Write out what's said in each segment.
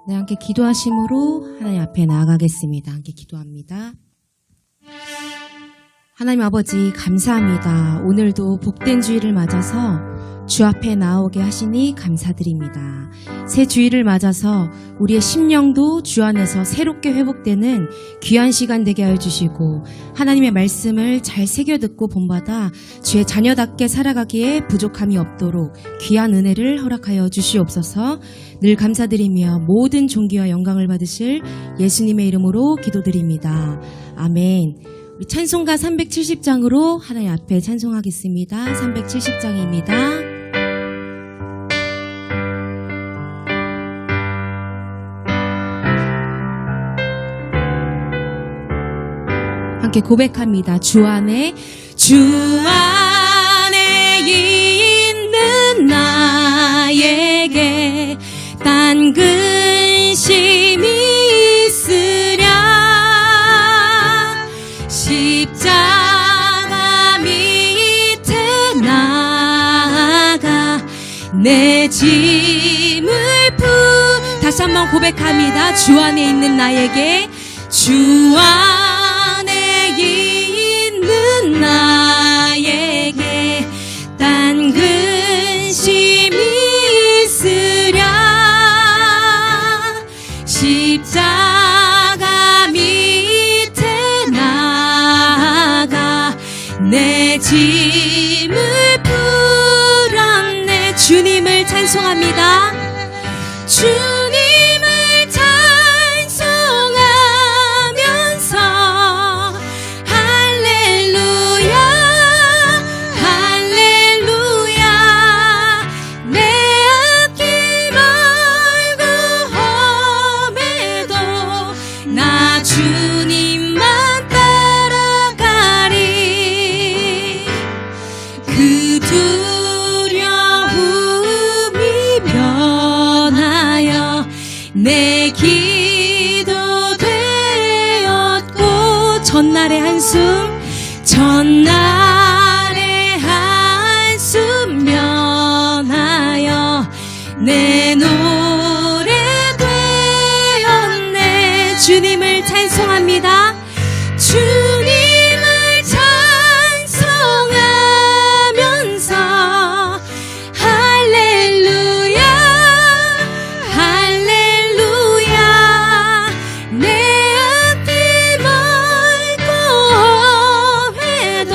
네, 함께 기도하심으로 하나님 앞에 나아가겠습니다. 함께 기도합니다. 하나님 아버지 감사합니다. 오늘도 복된 주일을 맞아서 주 앞에 나오게 하시니 감사드립니다. 새 주일을 맞아서 우리의 심령도 주 안에서 새롭게 회복되는 귀한 시간 되게 하여 주시고 하나님의 말씀을 잘 새겨듣고 본받아 주의 자녀답게 살아가기에 부족함이 없도록 귀한 은혜를 허락하여 주시옵소서. 늘 감사드리며 모든 존귀와 영광을 받으실 예수님의 이름으로 기도드립니다. 아멘. 우리 찬송가 370장으로 하나님 앞에 찬송하겠습니다. 370장입니다. 함께 고백합니다. 주 안에 있는 나에게 딴 근심이 있으랴 십자가 밑에 나아가 내 짐을 다시 한번 고백합니다. 주 안에 있는 나에게 주 안에 있는 나에게 딴 근심이 있으랴 십자가 밑에 나아가 내 짐을 풀었네. 주님을 찬송합니다. 주님을 찬송하면서 할렐루야 할렐루야 내 앞길 멀고 험해도 나 주님만 따라가리 그 두려움이 변하여 내 기도 되었고 전날의 한숨 면하여 내 노래 되었네. 주님을 찬송합니다. 주님을 찬송하면서 할렐루야 할렐루야 내 앞길 멀고 험해도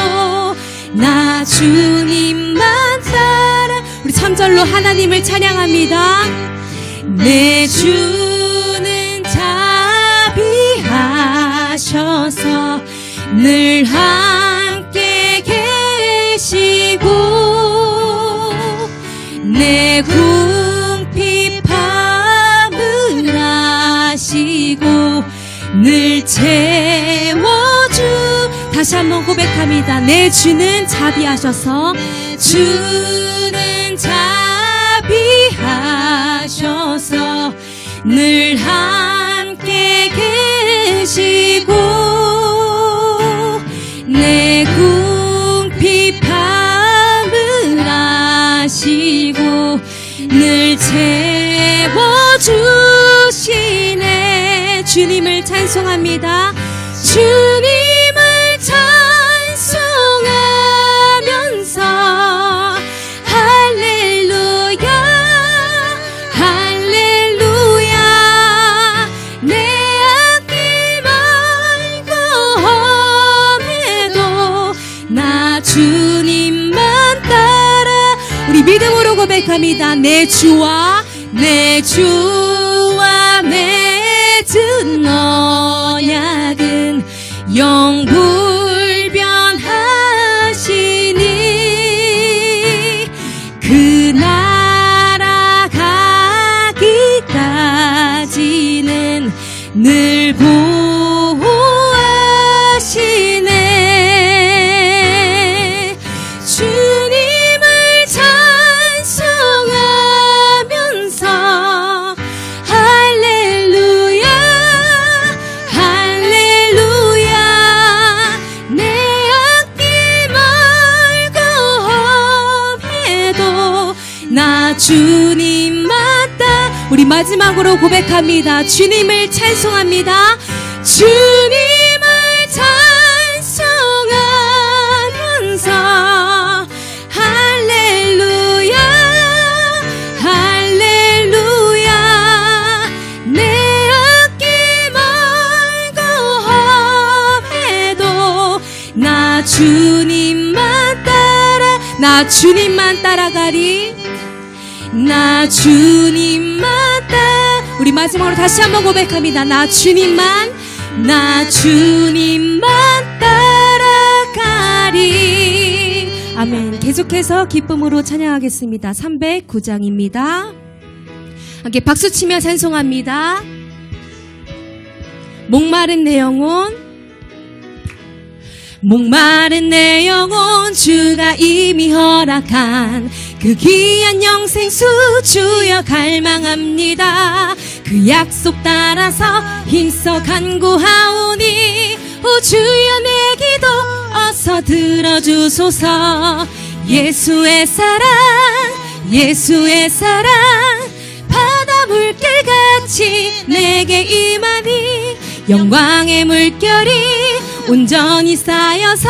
나 주님만 따라 우리 3절로 하나님을 찬양합니다. 내 주는 자비하셔서 늘 함께 계시고 내 궁핍함을 아시고 늘 채워주 다시 한번 고백합니다. 내 주는 자비하셔서 주는 자비하셔서 늘 함께 계시고 내 궁핍함을 아시고 늘 채워주시네. 주님을 찬송합니다. 주님을 찬송하면서 할렐루야 할렐루야 내 앞길 멀고 험해도 나 주님만 따라 우리 믿음으로 고백합니다. 내 주와 맺은 언약은 영불변하시니 그 나라 가기까지는 늘 보호하시네. 주님을 찬송하면서 할렐루야 할렐루야 내 앞길 멀고 험해도 나 주님만 따라 우리 마지막으로 고백합니다. 주님을 찬송합니다. 주님을 찬송하면서 할렐루야 할렐루야 내 앞길 멀고 험해도 나 주님만 따라가리 나 주님만 우리 마지막으로 다시 한번 고백합니다. 나 주님만 따라가리. 아멘. 계속해서 기쁨으로 찬양하겠습니다. 309장입니다. 함께 박수치며 찬송합니다. 목마른 내 영혼 주가 이미 허락한 그 귀한 영생수 주여 갈망합니다. 그 약속 따라서 힘써 간구하오니 오 주여 내 기도 어서 들어주소서. 예수의 사랑 바다 물결같이 내게 임하니 영광의 물결이 온전히 쌓여서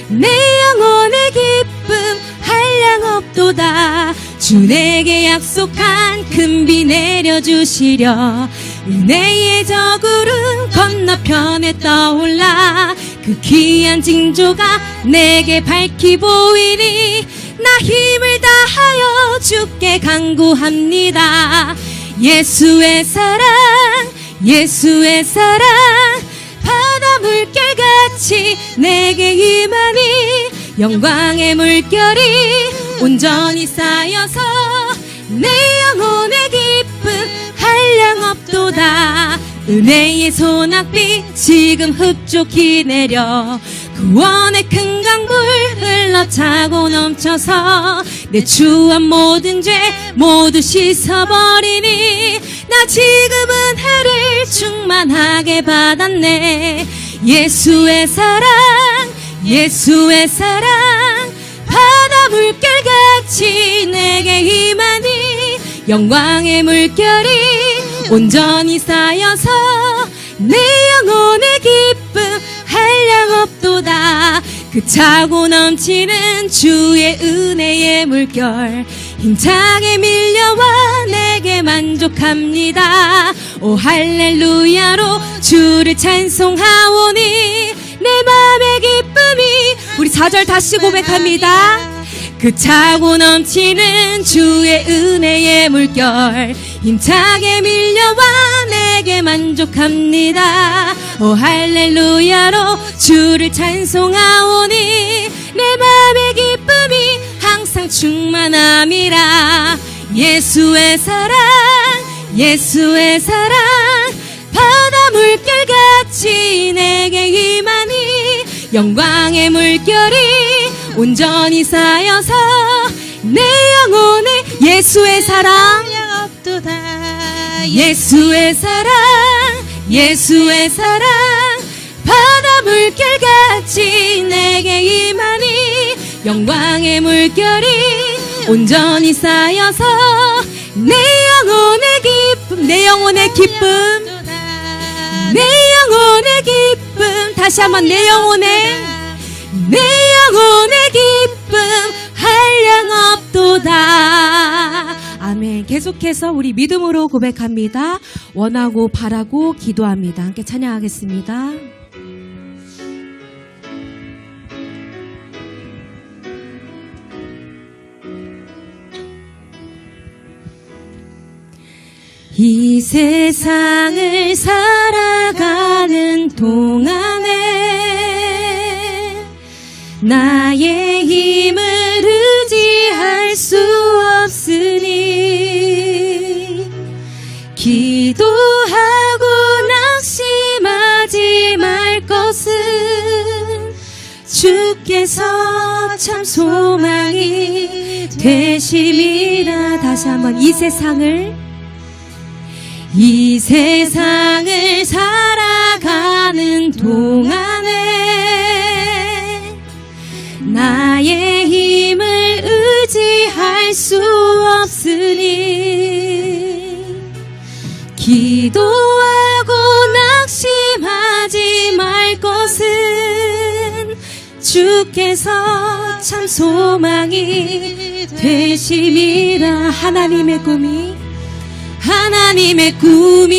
내 영혼의 기쁨 한량없도다. 주 내게 약속한 큰 비 내려주시려 은혜의 저 구름 건너편에 떠올라 그 귀한 징조가 내게 밝히 보이니 나 힘을 다하여 주께 간구합니다. 예수의 사랑 바다 물결같이 내게 임하니 영광의 물결이 온전히 쌓여서 내 영혼의 기쁨 한량없도다. 은혜의 소낙비 지금 흡족히 내려 구원의 큰 강물 흘러차고 넘쳐서 내 추한 모든 죄 모두 씻어버리니 나 지금 은혜를 충만하게 받았네. 예수의 사랑 바다 물결같이 내게 임하니 영광의 물결이 온전히 쌓여서 내 영혼의 기쁨 한량없도다. 그 차고 넘치는 주의 은혜의 물결 힘차게 밀려와 내게 만족합니다. 오 할렐루야로 주를 찬송하오니 내 맘의 기쁨이 우리 4절 다시 고백합니다. 그 차고 넘치는 주의 은혜의 물결 힘차게 밀려와 내게 만족합니다. 오 할렐루야로 주를 찬송하오니 내 맘의 기쁨이 항상 충만함이라. 예수의 사랑 바다 물결같이 내게 임하니 영광의 물결이 온전히 쌓여서 내 영혼의 예수의 사랑 바다 물결같이 내게 임하니 영광의 물결이 온전히 쌓여서 내 영혼의 기쁨 다시 한번 내 영혼의 기쁨 한량없도다. 아멘. 계속해서 우리 믿음으로 고백합니다. 원하고 바라고 기도합니다. 함께 찬양하겠습니다. 이 세상을 살아가는 동안에 나의 힘을 의지할 수 없으니 기도하고 낙심하지 말 것은 주께서 참 소망이 되심이라. 다시 한번 이 세상을 살아가는 동안에 나의 힘을 의지할 수 없으니 기도하고 낙심하지 말 것은 주께서 참 소망이 되심이라. 하나님의 꿈이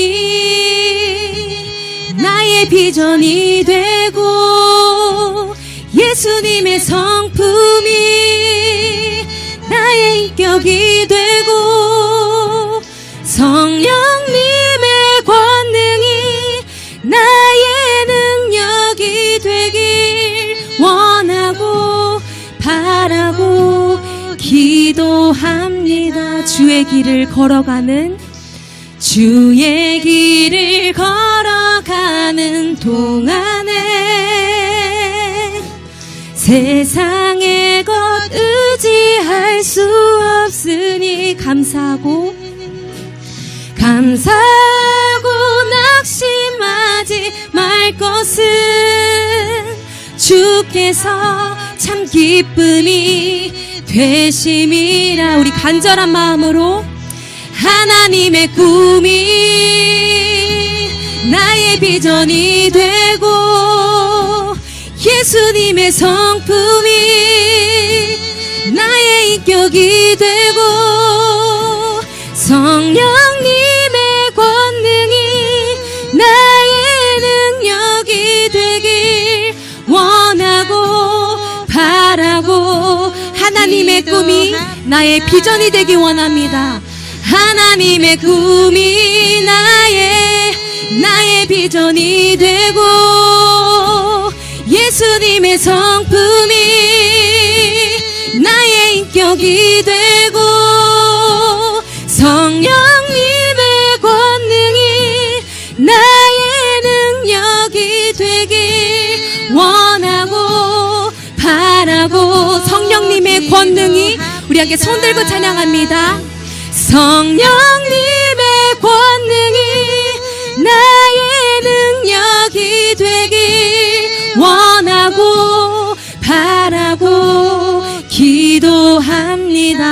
나의 비전이 되고 예수님의 성품이 나의 인격이 되고 성령님의 권능이 나의 능력이 되길 원하고 바라고 기도합니다. 주의 길을 걸어가는 동안에 세상의 것 의지할 수 없으니 감사하고 낙심하지 말 것은 주께서 참 기쁨이 되심이라. 우리 간절한 마음으로 하나님의 꿈이 나의 비전이 되고 예수님의 성품이 나의 인격이 되고 성령님의 권능이 나의 능력이 되길 원하고 바라고 하나님의 꿈이 나의 비전이 되길 원합니다. 하나님의 꿈이 나의 비전이 되고 예수님의 성품이 나의 인격이 되고 성령님의 권능이 나의 능력이 되길 원하고 바라고 성령님의 권능이 우리 함께 손들고 찬양합니다. 성령님의 권능이 나의 능력이 되길 원하고 바라고 기도합니다.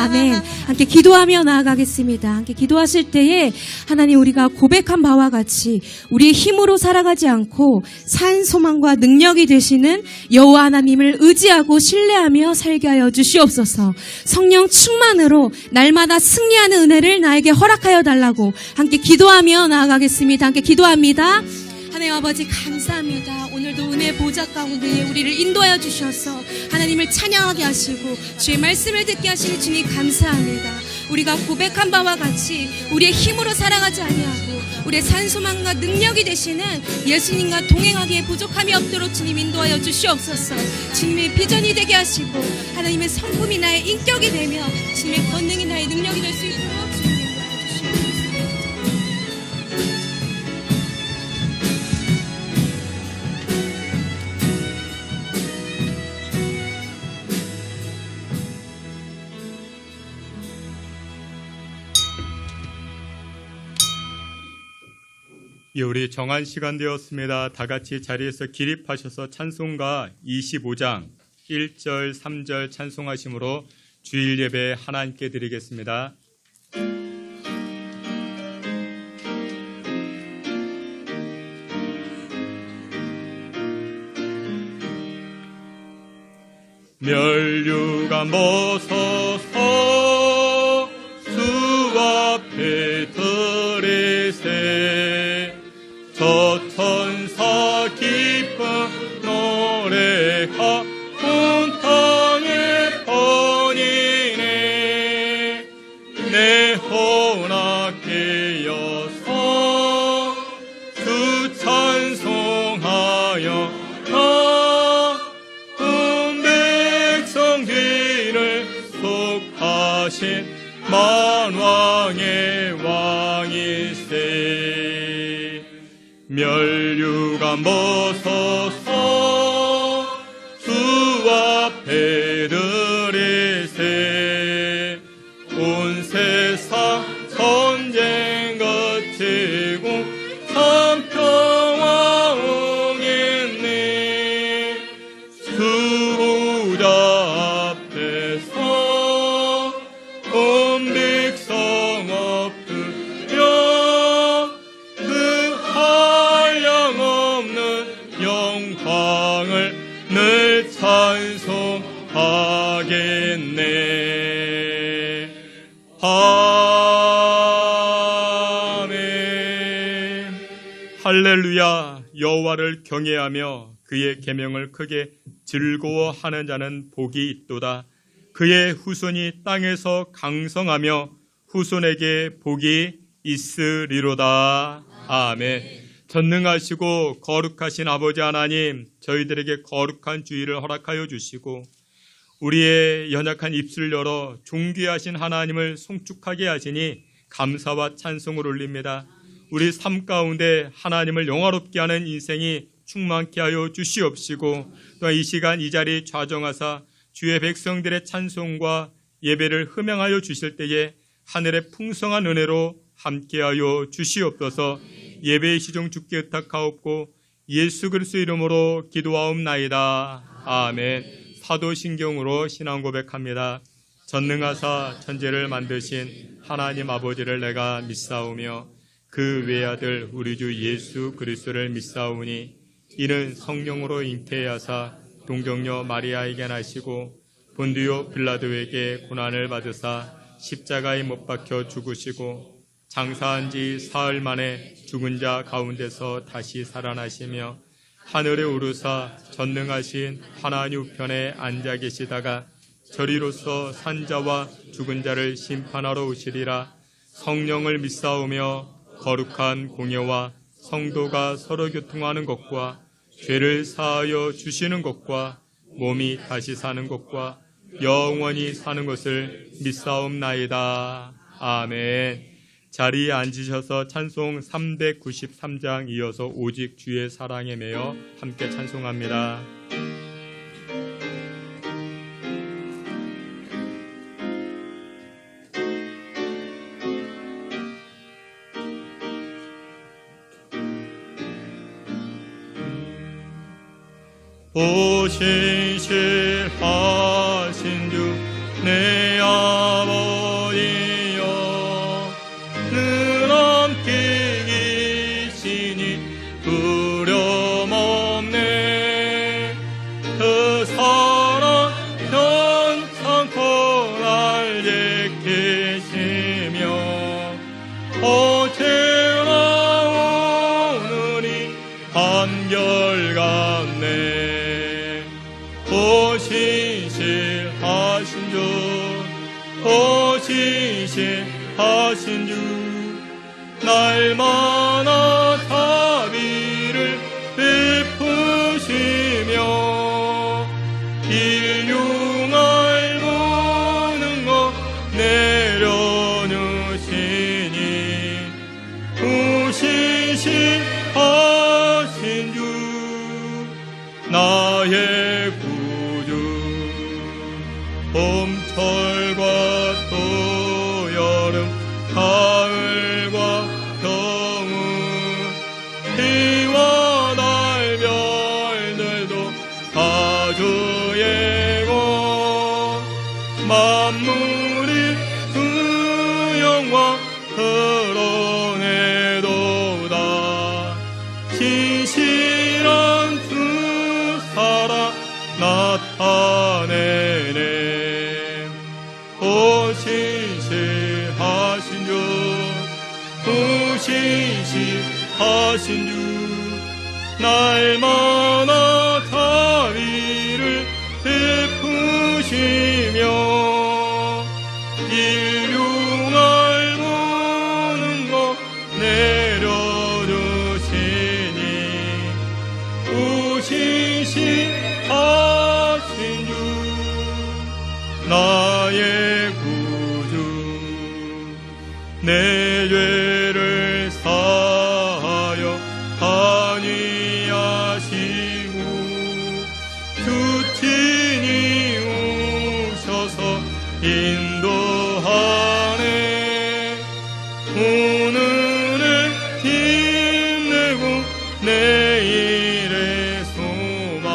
아멘. 함께 기도하며 나아가겠습니다. 함께 기도하실 때에 하나님 우리가 고백한 바와 같이 우리의 힘으로 살아가지 않고 산 소망과 능력이 되시는 여호와 하나님을 의지하고 신뢰하며 살게 하여 주시옵소서. 성령 충만으로 날마다 승리하는 은혜를 나에게 허락하여 달라고 함께 기도하며 나아가겠습니다. 함께 기도합니다. 하나님 아버지 감사합니다. 오늘도 은혜 보좌 가운데 우리를 인도하여 주셔서 하나님을 찬양하게 하시고 주의 말씀을 듣게 하시니 주님 감사합니다. 우리가 고백한 바와 같이 우리의 힘으로 살아가지 아니하고 우리의 산소망과 능력이 되시는 예수님과 동행하기에 부족함이 없도록 주님 인도하여 주시옵소서. 주님의 비전이 되게 하시고 하나님의 성품이 나의 인격이 되며 주님의 권능이 나의 능력이 될 수 있도록 주님 인도하여 주시옵소서. 예, 우리 정한 시간 되었습니다. 다 같이 자리에서 기립하셔서 찬송가 25장 1절 3절 찬송하심으로 주일 예배 하나님께 드리겠습니다. 멸류관 벗어서 주 앞에 들이세 저 천사 기쁜 노래가 온 땅에 번이네 내 혼합게 여서 주 찬송하여 온 백성 뒤를 속하신 만왕의 왕이세 멸류관 벗어서 주 앞에 들이세 온 세상 전쟁 거치고 참 평화 옹했네 수호자 앞에서 온 백성 엎드려 아멘. 할렐루야. 여호와를 경외하며 그의 계명을 크게 즐거워하는 자는 복이 있도다. 그의 후손이 땅에서 강성하며 후손에게 복이 있으리로다. 아멘. 전능하시고 거룩하신 아버지 하나님, 저희들에게 거룩한 주일을 허락하여 주시고 우리의 연약한 입술을 열어 존귀하신 하나님을 송축하게 하시니 감사와 찬송을 올립니다. 우리 삶 가운데 하나님을 영화롭게 하는 인생이 충만케 하여 주시옵시고, 또한 이 시간 이 자리 좌정하사 주의 백성들의 찬송과 예배를 흠양하여 주실 때에 하늘의 풍성한 은혜로 함께하여 주시옵소서. 예배의 시종 주께 의탁하옵고 예수 그리스도 이름으로 기도하옵나이다. 아멘. 사도신경으로 신앙 고백합니다. 전능하사 천지를 만드신 하나님 아버지를 내가 믿사오며 그 외아들 우리 주 예수 그리스도를 믿사오니 이는 성령으로 잉태하사 동정녀 마리아에게 나시고 본디오 빌라도에게 고난을 받으사 십자가에 못 박혀 죽으시고 장사한 지 사흘 만에 죽은 자 가운데서 다시 살아나시며 하늘에 오르사 전능하신 하나님 우편에 앉아 계시다가 저리로서 산자와 죽은 자를 심판하러 오시리라. 성령을 믿사오며 거룩한 공예와 성도가 서로 교통하는 것과 죄를 사하여 주시는 것과 몸이 다시 사는 것과 영원히 사는 것을 믿사옵나이다. 아멘. 자리에 앉으셔서 찬송 393장 이어서 오직 주의 사랑에 매여 함께 찬송합니다. 오신실하신 주 내 아버지여 늘 함께 계시니 두려움 없네. 그 사랑 편찮고 날 지키시며 어제나 오늘이 한결같네. 오신실하신 주 오신실하신 주 날마다 자비를 베푸시며 일용할 모든 것 내려놓으시니 오신실하신 주 나의 봄철과 또 여름 가을과 겨울 해와 달 별들도 다 주의 것 만물이 그 영광 드러내도다. 신실한 주 사랑 나타내네. 오신실하신 주 오신실하신 주 날마다 자비를 베푸시며 일용할 모든 것 내려주시니 오신실하신 주 나의 내 죄를 사하여 한위하시고 주 친히 오셔서 인도하네. 오늘을 힘내고 내일의 소망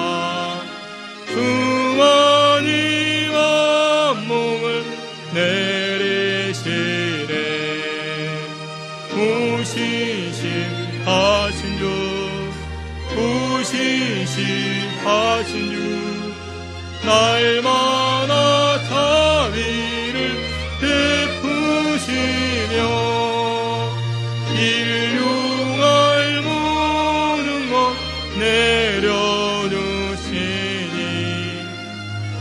주와 네 만몽을 내리시네. 오신실하신 주 오신실하신 주 날마다 자비를 베푸시며 주시며 일용할 모든 것 내려주시니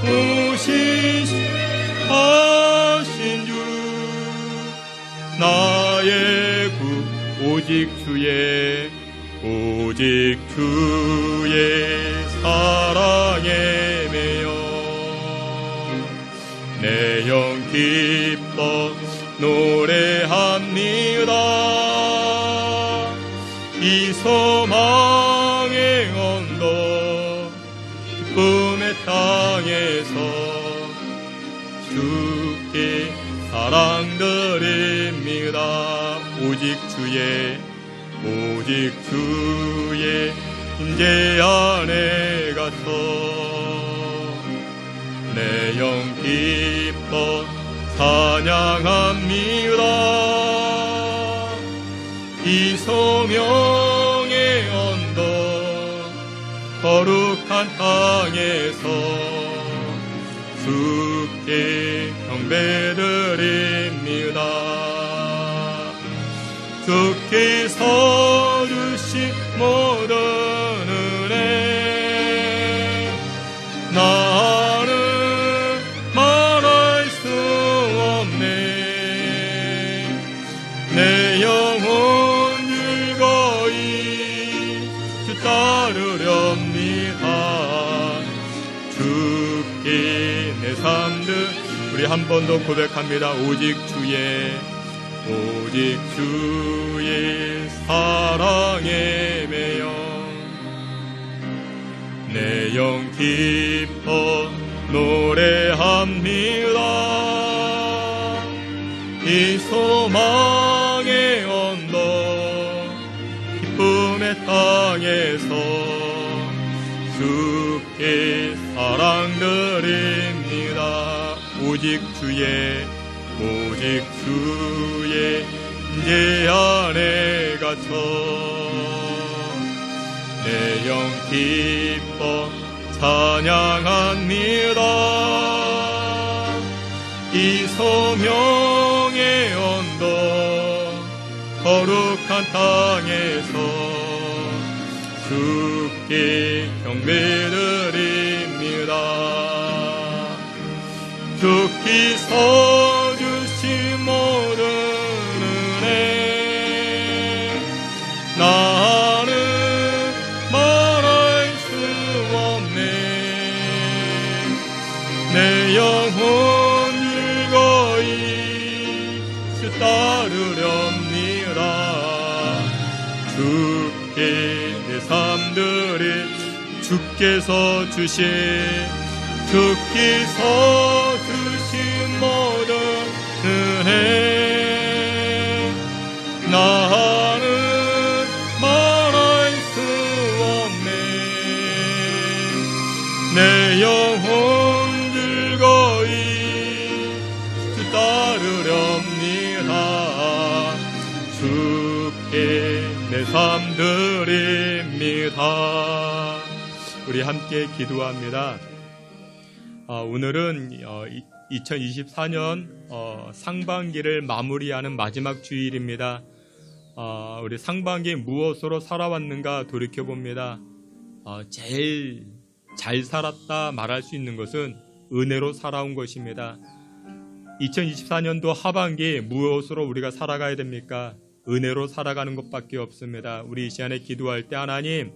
오신 하신 주 나의 구 오직 주의 사랑에 매여 내 영 기뻐 노래합니다. 이 소망의 언덕 기쁨의 땅에서 주께 사랑드립니다. 오직 주의 임재 안에 가서 내 영 기뻐 찬양합니다. 이 소명의 언덕 거룩한 땅에서 주께 경배드립니다. 주께서 주신 모든 은혜 나는 말할 수 없네. 내 영혼 즐거이 주 따르렵니다. 주께 내 삶들 우리 한 번 더 고백합니다. 오직 주의 사랑에 매여 내 영 기뻐 노래합니다. 이 소망의 언덕 기쁨의 땅에서 주께 사랑드립니다. 오직 주의 임재 안에 갇혀 내 영 기뻐 찬양합니다. 이 소명의 언덕 거룩한 땅에서 주께 경배드립니다. 주께서 주신 모든 은혜 나는 말할 수 없네. 내 영혼 즐거이 주 따르렵니다. 주께 내 삶들이 주께서 주신 모든 은혜 나는 말할 수 없네. 내 영혼 즐거이 주 따르렵니다. 주께 내 삶 드립니다. 우리 함께 기도합니다. 오늘은 2024년 상반기를 마무리하는 마지막 주일입니다. 우리 상반기 무엇으로 살아왔는가 돌이켜봅니다. 제일 잘 살았다 말할 수 있는 것은 은혜로 살아온 것입니다. 2024년도 하반기 무엇으로 우리가 살아가야 됩니까? 은혜로 살아가는 것밖에 없습니다. 우리 이 시간에 기도할 때 하나님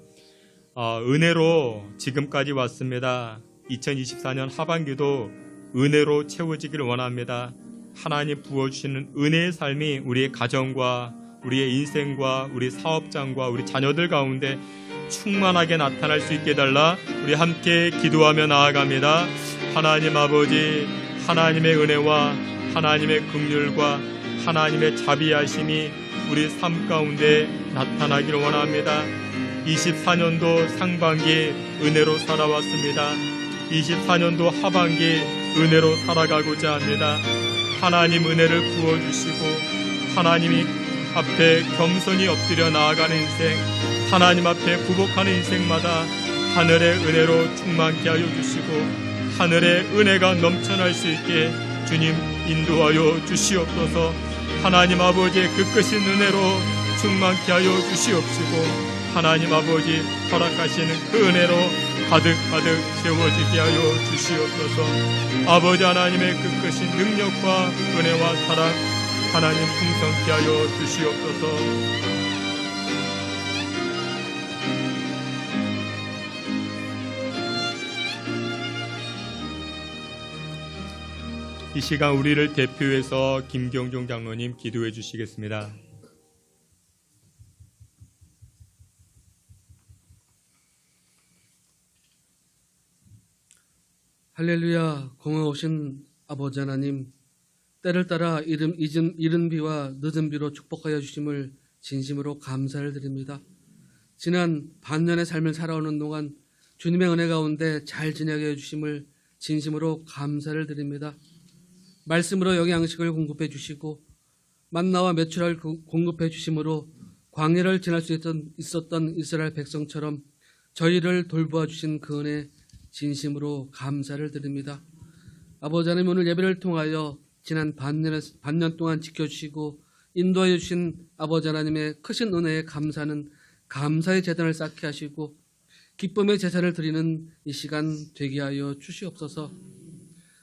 은혜로 지금까지 왔습니다. 2024년 하반기도 은혜로 채워지기를 원합니다. 하나님 부어주시는 은혜의 삶이 우리의 가정과 우리의 인생과 우리 사업장과 우리 자녀들 가운데 충만하게 나타날 수 있게 해달라. 우리 함께 기도하며 나아갑니다. 하나님 아버지, 하나님의 은혜와 하나님의 긍휼과 하나님의 자비하심이 우리 삶 가운데 나타나기를 원합니다. 24년도 상반기 은혜로 살아왔습니다. 24년도 하반기 은혜로 살아가고자 합니다. 하나님 은혜를 부어주시고 하나님 앞에 겸손히 엎드려 나아가는 인생, 하나님 앞에 굴복하는 인생마다 하늘의 은혜로 충만케 하여 주시고 하늘의 은혜가 넘쳐날 수 있게 주님 인도하여 주시옵소서. 하나님 아버지의 그 끝인 은혜로 충만케 하여 주시옵시고 하나님 아버지 허락하시는 그 은혜로 가득가득 채워지게 하여 주시옵소서. 아버지 하나님의 그 끝인 능력과 은혜와 사랑 하나님 풍성케 하여 주시옵소서. 이 시간 우리를 대표해서 김경종 장로님 기도해 주시겠습니다. 할렐루야. 공허오신 아버지 하나님, 때를 따라 이른 비와 늦은 비로 축복하여 주심을 진심으로 감사를 드립니다. 지난 반년의 삶을 살아오는 동안 주님의 은혜 가운데 잘 지내게 해주심을 진심으로 감사를 드립니다. 말씀으로 영양식을 공급해 주시고 만나와 메추라를 공급해 주심으로 광야를 지날 수 있었던 이스라엘 백성처럼 저희를 돌보아 주신 그 은혜 진심으로 감사를 드립니다. 아버지 하나님, 오늘 예배를 통하여 지난 반년 동안 지켜주시고 인도하여 주신 아버지 하나님의 크신 은혜에 감사는 감사의 제단을 쌓게 하시고 기쁨의 제사를 드리는 이 시간 되게 하여 주시옵소서.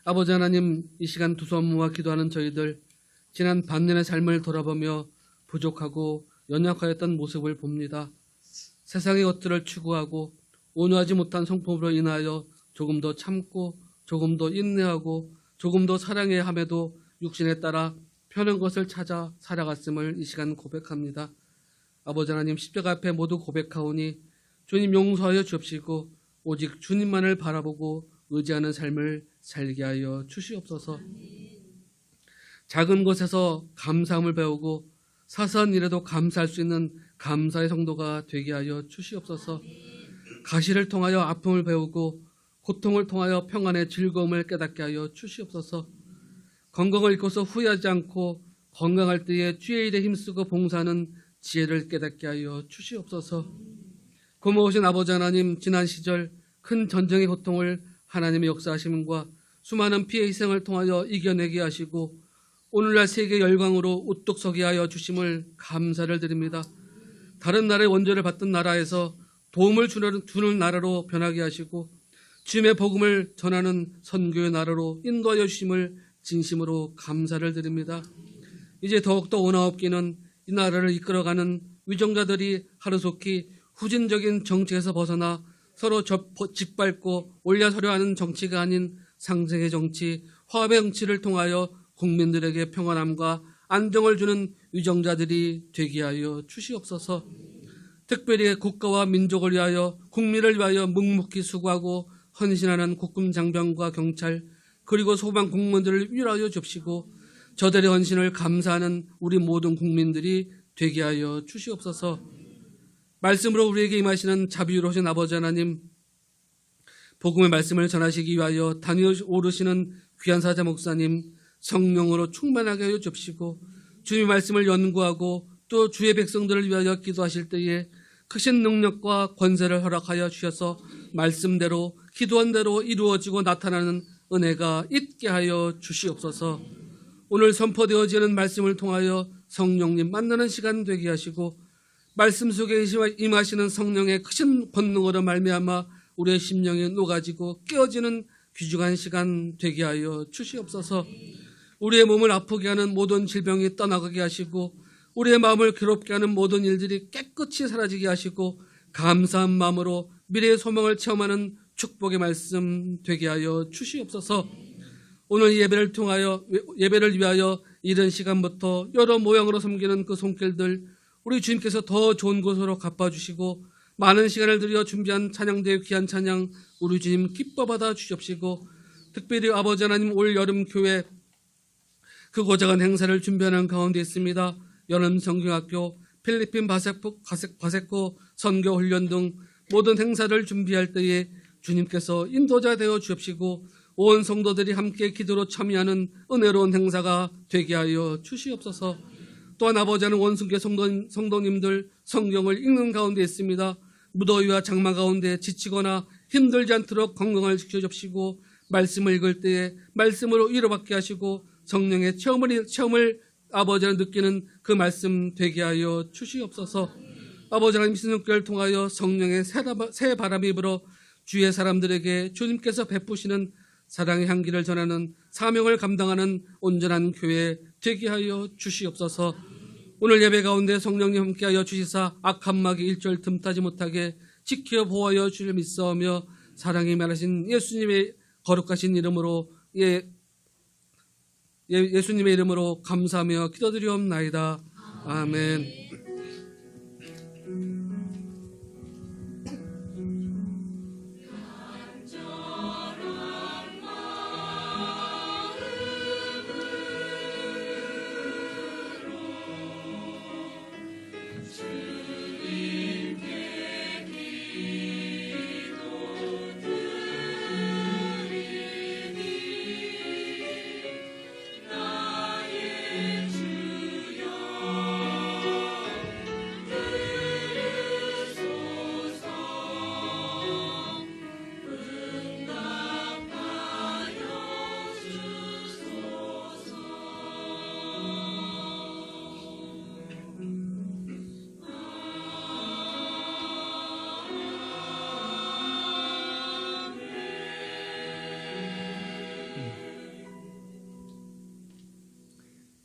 아버지 하나님, 이 시간 두 손 모아 기도하는 저희들 지난 반년의 삶을 돌아보며 부족하고 연약하였던 모습을 봅니다. 세상의 것들을 추구하고 온유하지 못한 성품으로 인하여 조금 더 참고 조금 더 인내하고 조금 더 사랑해야 함에도 육신에 따라 편한 것을 찾아 살아갔음을 이 시간 고백합니다. 아버지 하나님, 십자가 앞에 모두 고백하오니 주님 용서하여 주옵시고 오직 주님만을 바라보고 의지하는 삶을 살게 하여 주시옵소서. 작은 것에서 감사함을 배우고 사소한 일에도 감사할 수 있는 감사의 성도가 되게 하여 주시옵소서. 가시를 통하여 아픔을 배우고 고통을 통하여 평안의 즐거움을 깨닫게 하여 주시옵소서. 건강을 잃고서 후회하지 않고 건강할 때에 주의 일에 힘쓰고 봉사하는 지혜를 깨닫게 하여 주시옵소서. 고마우신 아버지 하나님, 지난 시절 큰 전쟁의 고통을 하나님의 역사하심과 수많은 피해 희생을 통하여 이겨내게 하시고 오늘날 세계 열강으로 우뚝 서게 하여 주심을 감사를 드립니다. 다른 나라의 원조를 받던 나라에서 도움을 주는 나라로 변하게 하시고 주님의 복음을 전하는 선교의 나라로 인도하여 주심을 진심으로 감사를 드립니다. 이제 더욱더 원하옵기는 이 나라를 이끌어가는 위정자들이 하루속히 후진적인 정치에서 벗어나 서로 짓밟고 올려서려 하는 정치가 아닌 상생의 정치, 화합의 정치를 통하여 국민들에게 평안함과 안정을 주는 위정자들이 되게 하여 주시옵소서. 특별히 국가와 민족을 위하여 국민을 위하여 묵묵히 수고하고 헌신하는 국군 장병과 경찰 그리고 소방 공무원들을 위로하여 주시고 저들의 헌신을 감사하는 우리 모든 국민들이 되게 하여 주시옵소서. 말씀으로 우리에게 임하시는 자비로우신 아버지 하나님, 복음의 말씀을 전하시기 위하여 단위 오르시는 귀한 사자 목사님 성령으로 충만하게 하여 주시고 주님의 말씀을 연구하고 또 주의 백성들을 위하여 기도하실 때에 크신 능력과 권세를 허락하여 주셔서 말씀대로 기도한 대로 이루어지고 나타나는 은혜가 있게 하여 주시옵소서. 오늘 선포되어지는 말씀을 통하여 성령님 만나는 시간 되게 하시고 말씀 속에 임하시는 성령의 크신 권능으로 말미암아 우리의 심령이 녹아지고 깨어지는 귀중한 시간 되게 하여 주시옵소서. 우리의 몸을 아프게 하는 모든 질병이 떠나가게 하시고 우리의 마음을 괴롭게 하는 모든 일들이 깨끗이 사라지게 하시고 감사한 마음으로 미래의 소망을 체험하는 축복의 말씀 되게 하여 주시옵소서. 오늘 예배를 위하여 이른 시간부터 여러 모양으로 섬기는 그 손길들 우리 주님께서 더 좋은 곳으로 갚아주시고 많은 시간을 들여 준비한 찬양대의 귀한 찬양 우리 주님 기뻐 받아 주시옵시고 특별히 아버지 하나님 올 여름 교회 그 고작한 행사를 준비하는 가운데 있습니다. 여름 성경학교, 필리핀 바세코 선교훈련 등 모든 행사를 준비할 때에 주님께서 인도자 되어 주옵시고 온 성도들이 함께 기도로 참여하는 은혜로운 행사가 되게 하여 주시옵소서. 또한 아버지는 원순교 성도님들 성경을 읽는 가운데 있습니다. 무더위와 장마 가운데 지치거나 힘들지 않도록 건강을 지켜주시고 말씀을 읽을 때에 말씀으로 위로받게 하시고 성령의 체험을 아버지 하나님 느끼는 그 말씀 되게 하여 주시옵소서. 아버지 하나님 신성교회를 통하여 성령의 새 바람이 불어 주의 사람들에게 주님께서 베푸시는 사랑의 향기를 전하는 사명을 감당하는 온전한 교회 되게 하여 주시옵소서. 오늘 예배 가운데 성령님 함께하여 주시사 악한 마귀 일절 틈타지 못하게 지켜 보호하여 주를 믿사오며 사랑이 많으신 예수님의 거룩하신 이름으로 예수님의 이름으로 감사하며 기도드리옵나이다. 아멘.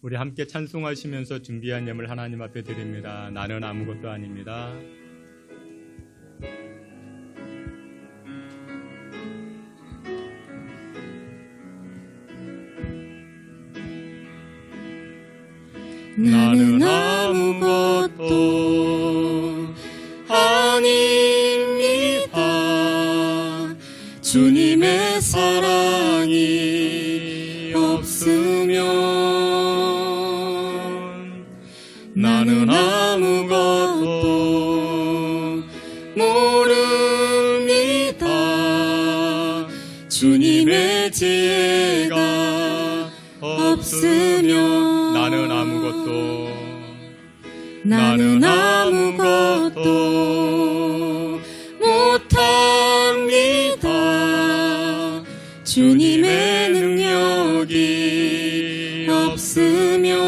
우리 함께 찬송하시면서 준비한 예물 하나님 앞에 드립니다. 나는 아무것도 아닙니다. 나는 아무것도 아닙니다. 주님의 사랑이 없으면 나는 아무것도 모릅니다. 주님의 지혜가 없으면 나는 아무것도 못합니다. 주님의 능력이 없으면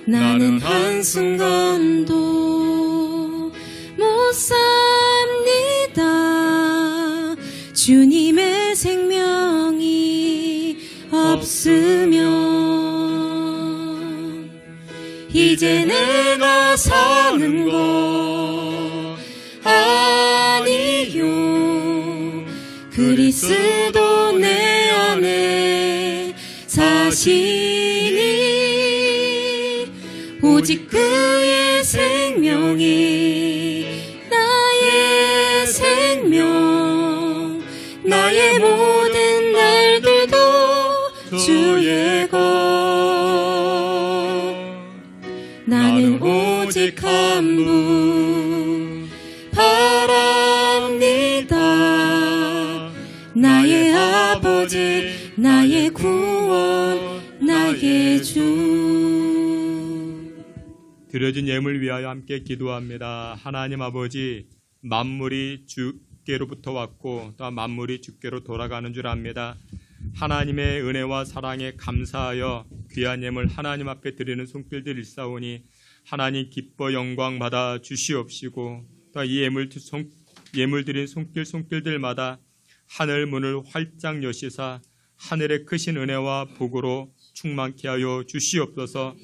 나는 한순간도 못 삽니다. 주님의 생명이 없으면 이제 내가 사는 것 아니요. 그리스도 내 안에 사시니 오직 그의 생명이 나의 생명, 나의 모든 날들도 주의 것. 나는 오직 한 분 바랍니다. 나의 아버지, 나의 구원, 나의 주. 드려진 예물 위하여 함께 기도합니다. 하나님 아버지, 만물이 주께로부터 왔고 또 만물이 주께로 돌아가는 줄 압니다. 하나님의 은혜와 사랑에 감사하여 귀한 예물 하나님 앞에 드리는 손길들 일사오니 하나님 기뻐 영광 받아 주시옵시고 또 이 예물 드린 손길들마다 하늘 문을 활짝 여시사 하늘의 크신 은혜와 복으로 충만케 하여 주시옵소서.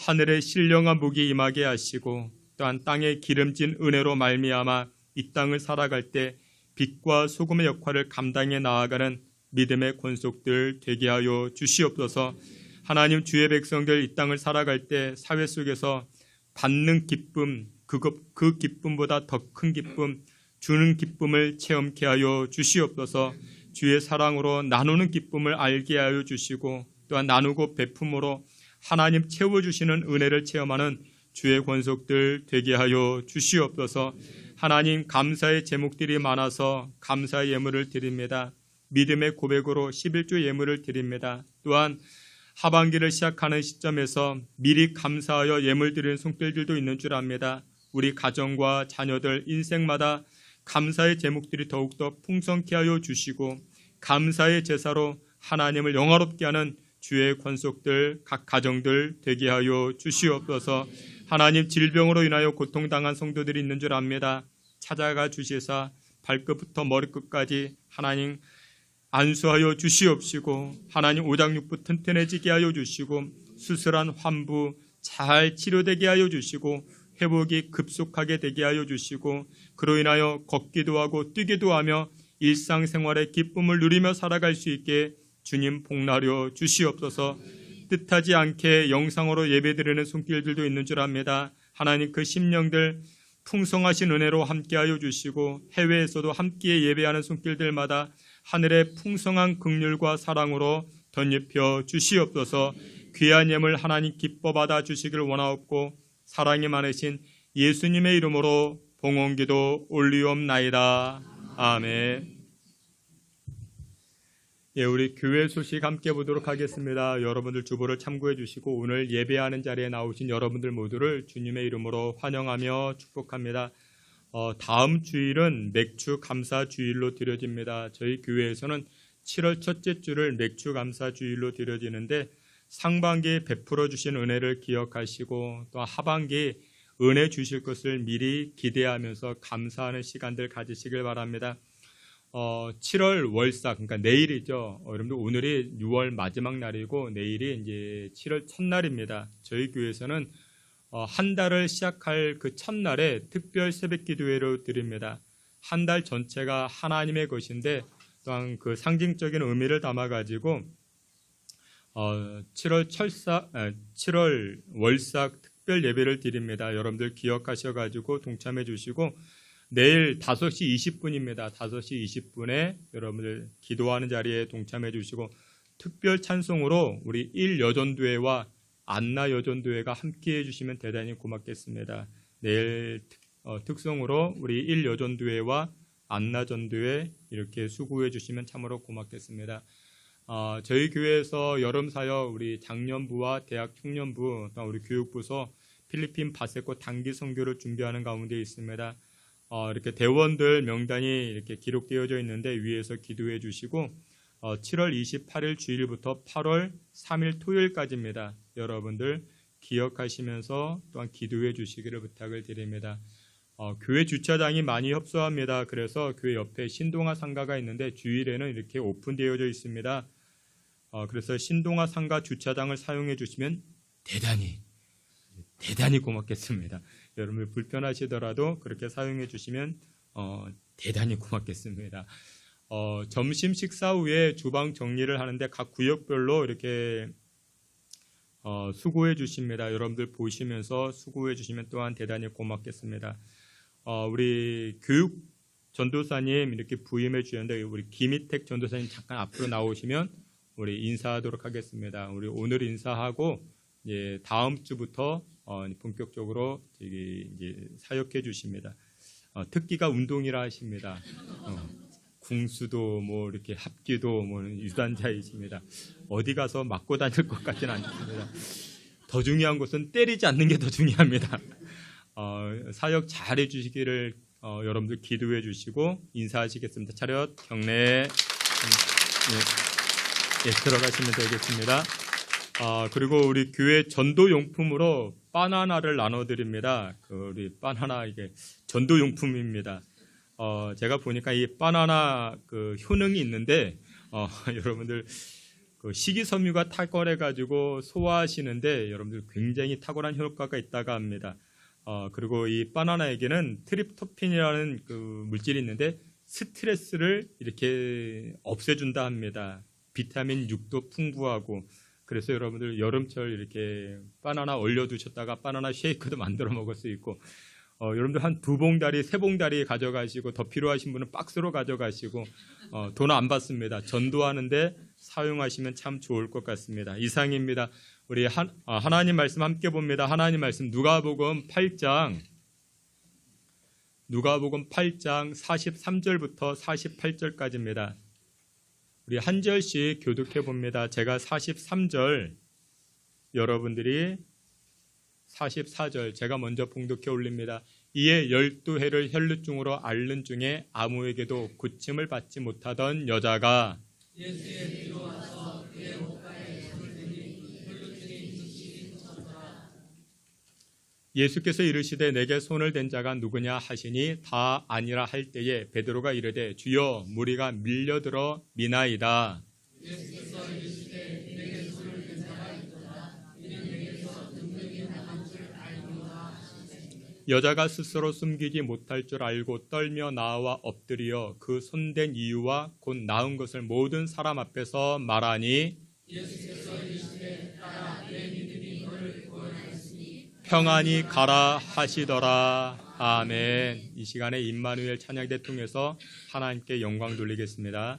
하늘의 신령한 복이 임하게 하시고 또한 땅의 기름진 은혜로 말미암아 이 땅을 살아갈 때 빛과 소금의 역할을 감당해 나아가는 믿음의 권속들 되게 하여 주시옵소서. 하나님, 주의 백성들 이 땅을 살아갈 때 사회 속에서 받는 기쁨, 그 기쁨보다 더 큰 기쁨, 주는 기쁨을 체험케 하여 주시옵소서. 주의 사랑으로 나누는 기쁨을 알게 하여 주시고 또한 나누고 베품으로 하나님 채워주시는 은혜를 체험하는 주의 권속들 되게 하여 주시옵소서. 하나님, 감사의 제목들이 많아서 감사의 예물을 드립니다. 믿음의 고백으로 11조 예물을 드립니다. 또한 하반기를 시작하는 시점에서 미리 감사하여 예물 드리는 손길들도 있는 줄 압니다. 우리 가정과 자녀들 인생마다 감사의 제목들이 더욱더 풍성케 하여 주시고 감사의 제사로 하나님을 영화롭게 하는 주의 권속들, 각 가정들 되게 하여 주시옵소서. 하나님, 질병으로 인하여 고통당한 성도들이 있는 줄 압니다. 찾아가 주시사 발끝부터 머리끝까지 하나님 안수하여 주시옵시고, 하나님 오장육부 튼튼해지게 하여 주시고, 수술한 환부 잘 치료되게 하여 주시고, 회복이 급속하게 되게 하여 주시고, 그로 인하여 걷기도 하고 뛰기도 하며 일상생활의 기쁨을 누리며 살아갈 수 있게 주님 복나려 주시옵소서. 뜻하지 않게 영상으로 예배드리는 손길들도 있는 줄 압니다. 하나님, 그 심령들 풍성하신 은혜로 함께하여 주시고, 해외에서도 함께 예배하는 손길들마다 하늘의 풍성한 긍휼과 사랑으로 덧입혀 주시옵소서. 귀한 예물 하나님 기뻐 받아 주시길 원하옵고, 사랑이 많으신 예수님의 이름으로 봉헌기도 올리옵나이다. 아멘. 예, 우리 교회 소식 함께 보도록 하겠습니다. 여러분들 주보를 참고해 주시고, 오늘 예배하는 자리에 나오신 여러분들 모두를 주님의 이름으로 환영하며 축복합니다. 다음 주일은 맥주 감사 주일로 드려집니다. 저희 교회에서는 7월 첫째 주를 맥주 감사 주일로 드려지는데, 상반기에 베풀어 주신 은혜를 기억하시고, 또 하반기에 은혜 주실 것을 미리 기대하면서 감사하는 시간들 가지시길 바랍니다. 7월 월삭, 그러니까 내일이죠. 여러분들 오늘이 6월 마지막 날이고 내일이 이제 7월 첫날입니다. 저희 교회에서는 한 달을 시작할 그 첫날에 특별 새벽 기도회를 드립니다. 한 달 전체가 하나님의 것인데, 또한 그 상징적인 의미를 담아가지고 7월 월삭 특별 예배를 드립니다. 여러분들 기억하셔가지고 동참해 주시고, 내일 5시 20분입니다. 5시 20분에 여러분들 기도하는 자리에 동참해 주시고, 특별 찬송으로 우리 1여전도회와 안나여전도회가 함께해 주시면 대단히 고맙겠습니다. 내일 특송으로 우리 1여전도회와 안나전도회 이렇게 수고해 주시면 참으로 고맙겠습니다. 저희 교회에서 여름 사역 우리 장년부와 대학 청년부, 또 우리 교육부서 필리핀 바세코 단기 선교를 준비하는 가운데 있습니다. 이렇게 대원들 명단이 이렇게 기록되어져 있는데 위에서 기도해 주시고, 7월 28일 주일부터 8월 3일 토요일까지입니다. 여러분들 기억하시면서 또한 기도해 주시기를 부탁을 드립니다. 교회 주차장이 많이 협소합니다. 그래서 교회 옆에 신동아 상가가 있는데 주일에는 이렇게 오픈되어져 있습니다. 그래서 신동아 상가 주차장을 사용해 주시면 대단히 고맙겠습니다. 여러분 불편하시더라도 그렇게 사용해 주시면 대단히 고맙겠습니다. 점심 식사 후에 주방 정리를 하는데 각 구역별로 이렇게 수고해 주십니다. 여러분들 보시면서 수고해 주시면 또한 대단히 고맙겠습니다. 우리 교육 전도사님 이렇게 부임해 주셨는데, 우리 김희택 전도사님 잠깐 앞으로 나오시면 우리 인사하도록 하겠습니다. 우리 오늘 인사하고 이제 다음 주부터 본격적으로 이제 사역해 주십니다. 특기가 운동이라 하십니다. 궁수도 뭐 이렇게 합기도 뭐 유단자이십니다. 어디 가서 맞고 다닐 것 같지는 않습니다. 더 중요한 것은 때리지 않는 게 더 중요합니다. 사역 잘 해주시기를 여러분들 기도해 주시고 인사하시겠습니다. 차렷 경례. 들어가시면 되겠습니다. 그리고 우리 교회 전도용품으로 바나나를 나눠드립니다. 우리 바나나 이게 전도용품입니다. 제가 보니까 이 바나나 그 효능이 있는데, 여러분들 그 식이섬유가 탁월해가지고 소화하시는데 여러분들 굉장히 탁월한 효과가 있다고 합니다. 그리고 이 바나나에게는 트립토핀이라는 그 물질이 있는데 스트레스를 이렇게 없애준다 합니다. 비타민 6도 풍부하고, 그래서 여러분들 여름철 이렇게 바나나 얼려두셨다가 바나나 쉐이크도 만들어 먹을 수 있고, 여러분들 한 2봉다리, 3봉다리 가져가시고, 더 필요하신 분은 박스로 가져가시고, 돈 안 받습니다. 전도하는데 사용하시면 참 좋을 것 같습니다. 이상입니다. 우리 하나님 말씀 함께 봅니다. 하나님 말씀 누가복음 8장 43절부터 48절까지입니다. 우리 한 절씩 교독해 봅니다. 제가 43절, 여러분들이 44절 제가 먼저 봉독해 올립니다. 이에 12해를 혈루증으로 앓는 중에 아무에게도 고침을 받지 못하던 여자가 예수의 뒤로 와서 그의 옷가에 손을 예수께서 이르시되 내게 손을 댄 자가 누구냐 하시니 다 아니라 할 때에 베드로가 이르되 주여 무리가 밀려들어 미나이다. 여자가 스스로 숨기지 못할 줄 알고 떨며 나와 엎드려 그 손댄 이유와 곧 나은 것을 모든 사람 앞에서 말하니 평안히 가라 하시더라. 아멘. 이 시간에 임마누엘 찬양대 통해서 하나님께 영광 돌리겠습니다.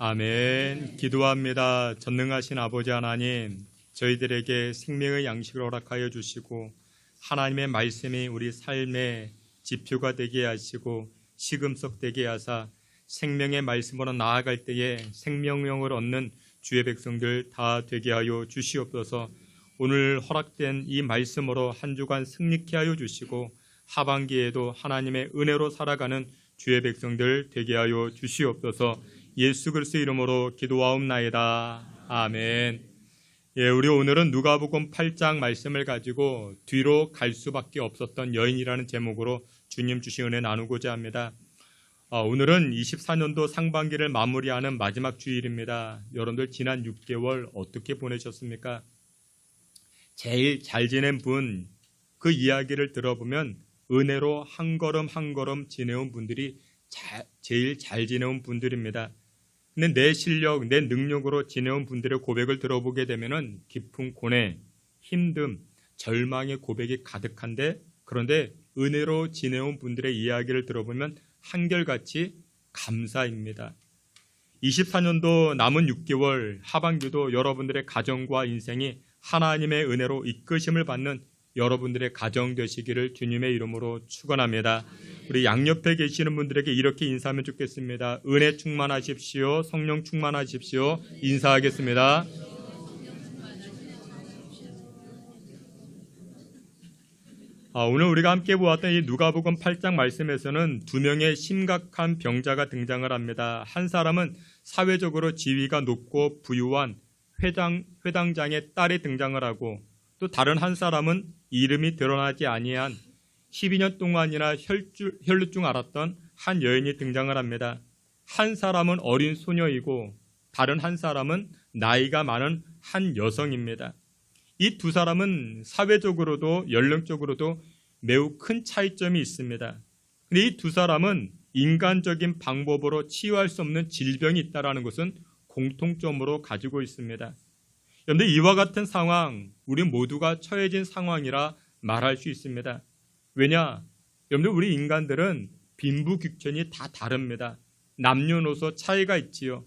아멘. 기도합니다. 전능하신 아버지 하나님, 저희들에게 생명의 양식을 허락하여 주시고 하나님의 말씀이 우리 삶의 지표가 되게 하시고 시금석 되게 하사 생명의 말씀으로 나아갈 때에 생명력을 얻는 주의 백성들 다 되게 하여 주시옵소서. 오늘 허락된 이 말씀으로 한 주간 승리케 하여 주시고 하반기에도 하나님의 은혜로 살아가는 주의 백성들 되게 하여 주시옵소서. 예수 그리스도의 이름으로 기도하옵나이다. 아멘. 예, 우리 오늘은 누가복음 8장 말씀을 가지고 뒤로 갈 수밖에 없었던 여인이라는 제목으로 주님 주신 은혜 나누고자 합니다. 오늘은 24년도 상반기를 마무리하는 마지막 주일입니다. 여러분들 지난 6개월 어떻게 보내셨습니까? 제일 잘 지낸 분, 그 이야기를 들어보면 은혜로 한 걸음 한 걸음 지내온 분들이 제일 잘 지내온 분들입니다. 근데 내 실력, 내 능력으로 지내온 분들의 고백을 들어보게 되면은 깊은 고뇌, 힘듦, 절망의 고백이 가득한데, 그런데 은혜로 지내온 분들의 이야기를 들어보면 한결같이 감사입니다. 24년도 남은 6개월 하반기도 여러분들의 가정과 인생이 하나님의 은혜로 이끄심을 받는 여러분들의 가정 되시기를 주님의 이름으로 축원합니다. 우리 양옆에 계시는 분들에게 이렇게 인사하면 좋겠습니다. 은혜 충만하십시오. 성령 충만하십시오. 인사하겠습니다. 오늘 우리가 함께 보았던 이 누가복음 8장 말씀에서는 두 명의 심각한 병자가 등장을 합니다. 한 사람은 사회적으로 지위가 높고 부유한 회당장의 딸이 등장을 하고, 또 다른 한 사람은 이름이 드러나지 아니한 12년 동안이나 혈루증 앓았던 한 여인이 등장을 합니다. 한 사람은 어린 소녀이고 다른 한 사람은 나이가 많은 한 여성입니다. 이 두 사람은 사회적으로도 연령적으로도 매우 큰 차이점이 있습니다. 근데 이 두 사람은 인간적인 방법으로 치유할 수 없는 질병이 있다는 것은 공통점으로 가지고 있습니다. 그런데 이와 같은 상황, 우리 모두가 처해진 상황이라 말할 수 있습니다. 왜냐? 여러분들 우리 인간들은 빈부귀천이 다 다릅니다. 남녀노소 차이가 있지요.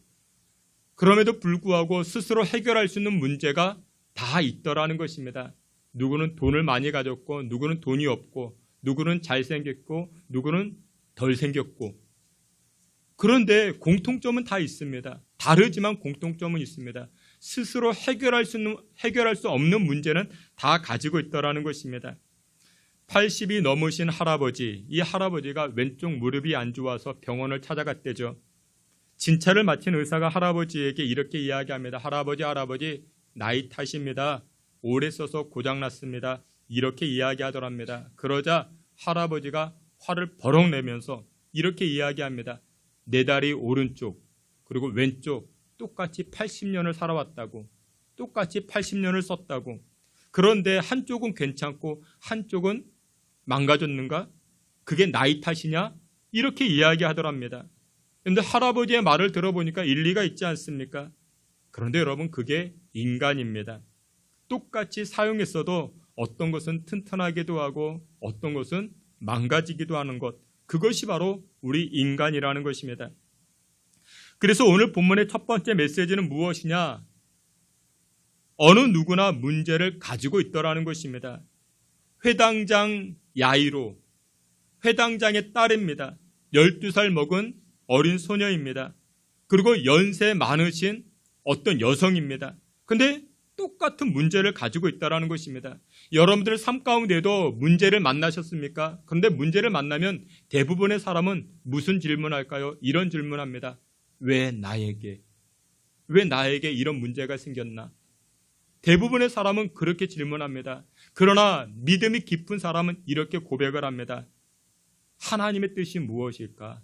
그럼에도 불구하고 스스로 해결할 수 있는 문제가 다 있더라는 것입니다. 누구는 돈을 많이 가졌고, 누구는 돈이 없고, 누구는 잘생겼고, 누구는 덜 생겼고. 그런데 공통점은 다 있습니다. 다르지만 공통점은 있습니다. 스스로 해결할 수 없는 문제는 다 가지고 있더라는 것입니다. 80이 넘으신 할아버지, 이 할아버지가 왼쪽 무릎이 안 좋아서 병원을 찾아갔대죠. 진찰을 마친 의사가 할아버지에게 이렇게 이야기합니다. 할아버지, 나이 탓입니다. 오래 써서 고장났습니다. 이렇게 이야기하더랍니다. 그러자 할아버지가 화를 버럭 내면서 이렇게 이야기합니다. 내 다리 오른쪽 그리고 왼쪽 똑같이 80년을 살아왔다고, 똑같이 80년을 썼다고. 그런데 한쪽은 괜찮고 한쪽은 망가졌는가? 그게 나이 탓이냐? 이렇게 이야기하더랍니다. 그런데 할아버지의 말을 들어보니까 일리가 있지 않습니까? 그런데 여러분, 그게 인간입니다. 똑같이 사용했어도 어떤 것은 튼튼하기도 하고 어떤 것은 망가지기도 하는 것, 그것이 바로 우리 인간이라는 것입니다. 그래서 오늘 본문의 첫 번째 메시지는 무엇이냐? 어느 누구나 문제를 가지고 있더라는 것입니다. 회당장 야이로, 회당장의 딸입니다. 12살 먹은 어린 소녀입니다. 그리고 연세 많으신 어떤 여성입니다. 근데 똑같은 문제를 가지고 있다는 것입니다. 여러분들 삶 가운데도 문제를 만나셨습니까? 그런데 문제를 만나면 대부분의 사람은 무슨 질문할까요? 이런 질문합니다. 왜 나에게 이런 문제가 생겼나? 대부분의 사람은 그렇게 질문합니다. 그러나 믿음이 깊은 사람은 이렇게 고백을 합니다. 하나님의 뜻이 무엇일까?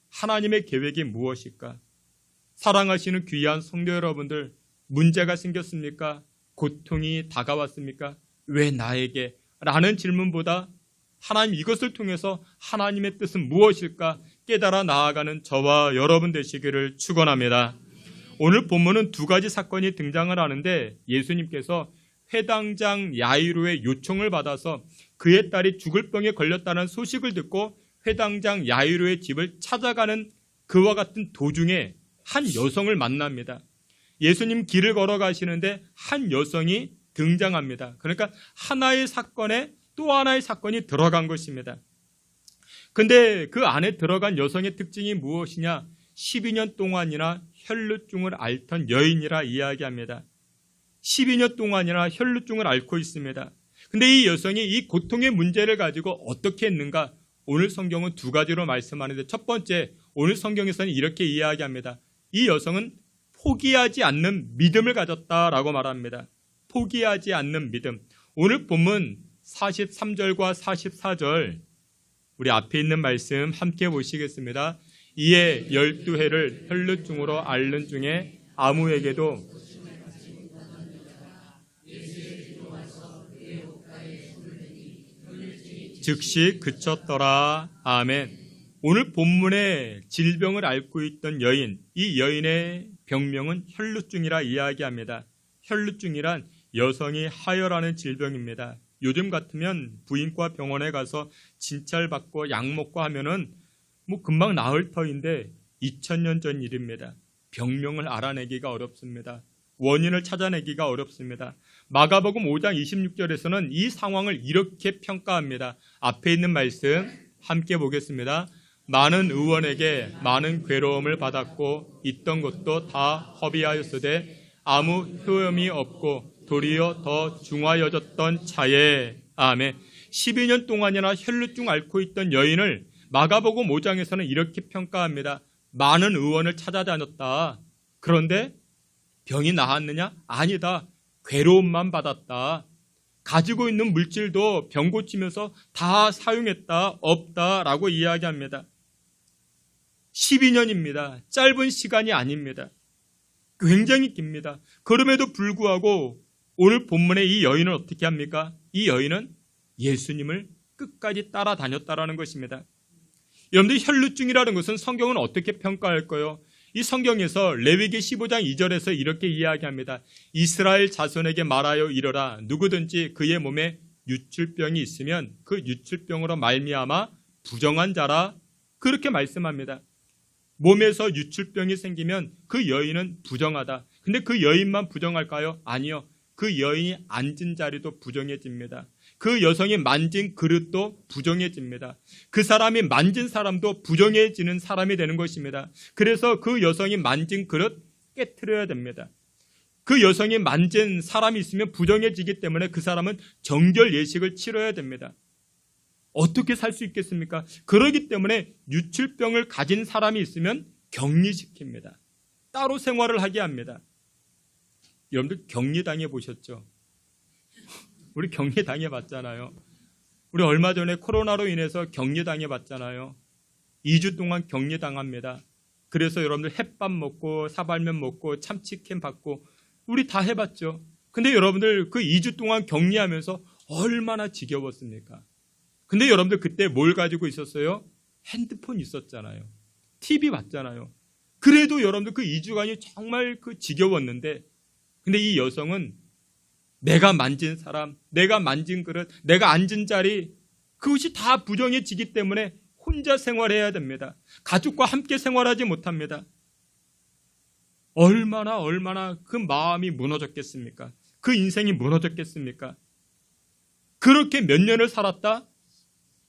하나님의 계획이 무엇일까? 사랑하시는 귀한 성도 여러분들, 문제가 생겼습니까? 고통이 다가왔습니까? 왜 나에게? 라는 질문보다 하나님, 이것을 통해서 하나님의 뜻은 무엇일까 깨달아 나아가는 저와 여러분 되시기를 축원합니다. 오늘 본문은 두 가지 사건이 등장을 하는데, 예수님께서 회당장 야이로의 요청을 받아서 그의 딸이 죽을 병에 걸렸다는 소식을 듣고 회당장 야이로의 집을 찾아가는 그와 같은 도중에 한 여성을 만납니다. 예수님 길을 걸어가시는데 한 여성이 등장합니다. 그러니까 하나의 사건에 또 하나의 사건이 들어간 것입니다. 근데 그 안에 들어간 여성의 특징이 무엇이냐? 12년 동안이나 혈루증을 앓던 여인이라 이야기합니다. 12년 동안이나 혈루증을 앓고 있습니다. 근데 이 여성이 이 고통의 문제를 가지고 어떻게 했는가? 오늘 성경은 두 가지로 말씀하는데, 첫 번째, 오늘 성경에서는 이렇게 이야기합니다. 이 여성은 포기하지 않는 믿음을 가졌다라고 말합니다. 포기하지 않는 믿음. 오늘 본문 43절과 44절, 우리 앞에 있는 말씀 함께 보시겠습니다. 이에 12해를 혈루증으로 앓는 중에 아무에게도 즉시 그쳤더라. 아멘. 오늘 본문에 질병을 앓고 있던 여인, 이 여인의 병명은 혈루증이라 이야기합니다. 혈루증이란 여성이 하혈하는 질병입니다. 요즘 같으면 부인과 병원에 가서 진찰받고 약 먹고 하면은 금방 나을 터인데 2000년 전 일입니다. 병명을 알아내기가 어렵습니다. 원인을 찾아내기가 어렵습니다. 마가복음 5장 26절에서는 이 상황을 이렇게 평가합니다. 앞에 있는 말씀 함께 보겠습니다. 많은 의원에게 많은 괴로움을 받았고 있던 것도 다 허비하였으되 아무 효험이 없고 도리어 더 중하여졌던 차에. 아멘. 12년 동안이나 혈루증 앓고 있던 여인을 마가복음 5장에서는 이렇게 평가합니다. 많은 의원을 찾아다녔다. 그런데 병이 나았느냐? 아니다. 괴로움만 받았다. 가지고 있는 물질도 병 고치면서 다 사용했다. 없다라고 이야기합니다. 12년입니다. 짧은 시간이 아닙니다. 굉장히 깁니다. 그럼에도 불구하고 오늘 본문의 이 여인은 어떻게 합니까? 이 여인은 예수님을 끝까지 따라다녔다라는 것입니다. 여러분들, 혈루증이라는 것은 성경은 어떻게 평가할까요? 이 성경에서 레위기 15장 2절에서 이렇게 이야기합니다. 이스라엘 자손에게 말하여 이르라. 누구든지 그의 몸에 유출병이 있으면 그 유출병으로 말미암아 부정한 자라. 그렇게 말씀합니다. 몸에서 유출병이 생기면 그 여인은 부정하다. 근데 그 여인만 부정할까요? 아니요. 그 여인이 앉은 자리도 부정해집니다. 그 여성이 만진 그릇도 부정해집니다. 그 사람이 만진 사람도 부정해지는 사람이 되는 것입니다. 그래서 그 여성이 만진 그릇 깨트려야 됩니다. 그 여성이 만진 사람이 있으면 부정해지기 때문에 그 사람은 정결 예식을 치러야 됩니다. 어떻게 살 수 있겠습니까? 그러기 때문에 유출병을 가진 사람이 있으면 격리시킵니다. 따로 생활을 하게 합니다. 여러분들 격리당해 보셨죠? 우리 격리당해 봤잖아요. 우리 얼마 전에 코로나로 인해서 격리당해 봤잖아요. 2주 동안 격리당합니다. 그래서 여러분들 햇밥 먹고 사발면 먹고 참치캔 받고 우리 다 해봤죠. 근데 여러분들 그 2주 동안 격리하면서 얼마나 지겨웠습니까? 근데 여러분들 그때 뭘 가지고 있었어요? 핸드폰 있었잖아요. TV 봤잖아요. 그래도 여러분들 그 2주간이 정말 지겨웠는데, 근데 이 여성은 내가 만진 사람, 내가 만진 그릇, 내가 앉은 자리, 그것이 다 부정해지기 때문에 혼자 생활해야 됩니다. 가족과 함께 생활하지 못합니다. 얼마나 그 마음이 무너졌겠습니까? 그 인생이 무너졌겠습니까? 그렇게 몇 년을 살았다?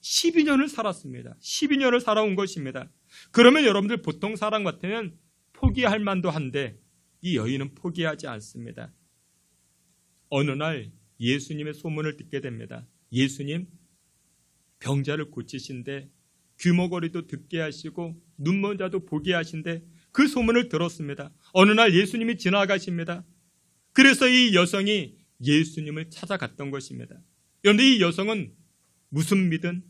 12년을 살았습니다. 12년을 살아온 것입니다. 그러면 여러분들 보통 사람 같으면 포기할 만도 한데 이 여인은 포기하지 않습니다. 어느 날 예수님의 소문을 듣게 됩니다. 예수님 병자를 고치신데 귀머거리도 듣게 하시고 눈먼 자도 보게 하신데 그 소문을 들었습니다. 어느 날 예수님이 지나가십니다. 그래서 이 여성이 예수님을 찾아갔던 것입니다. 그런데 이 여성은 무슨 믿음?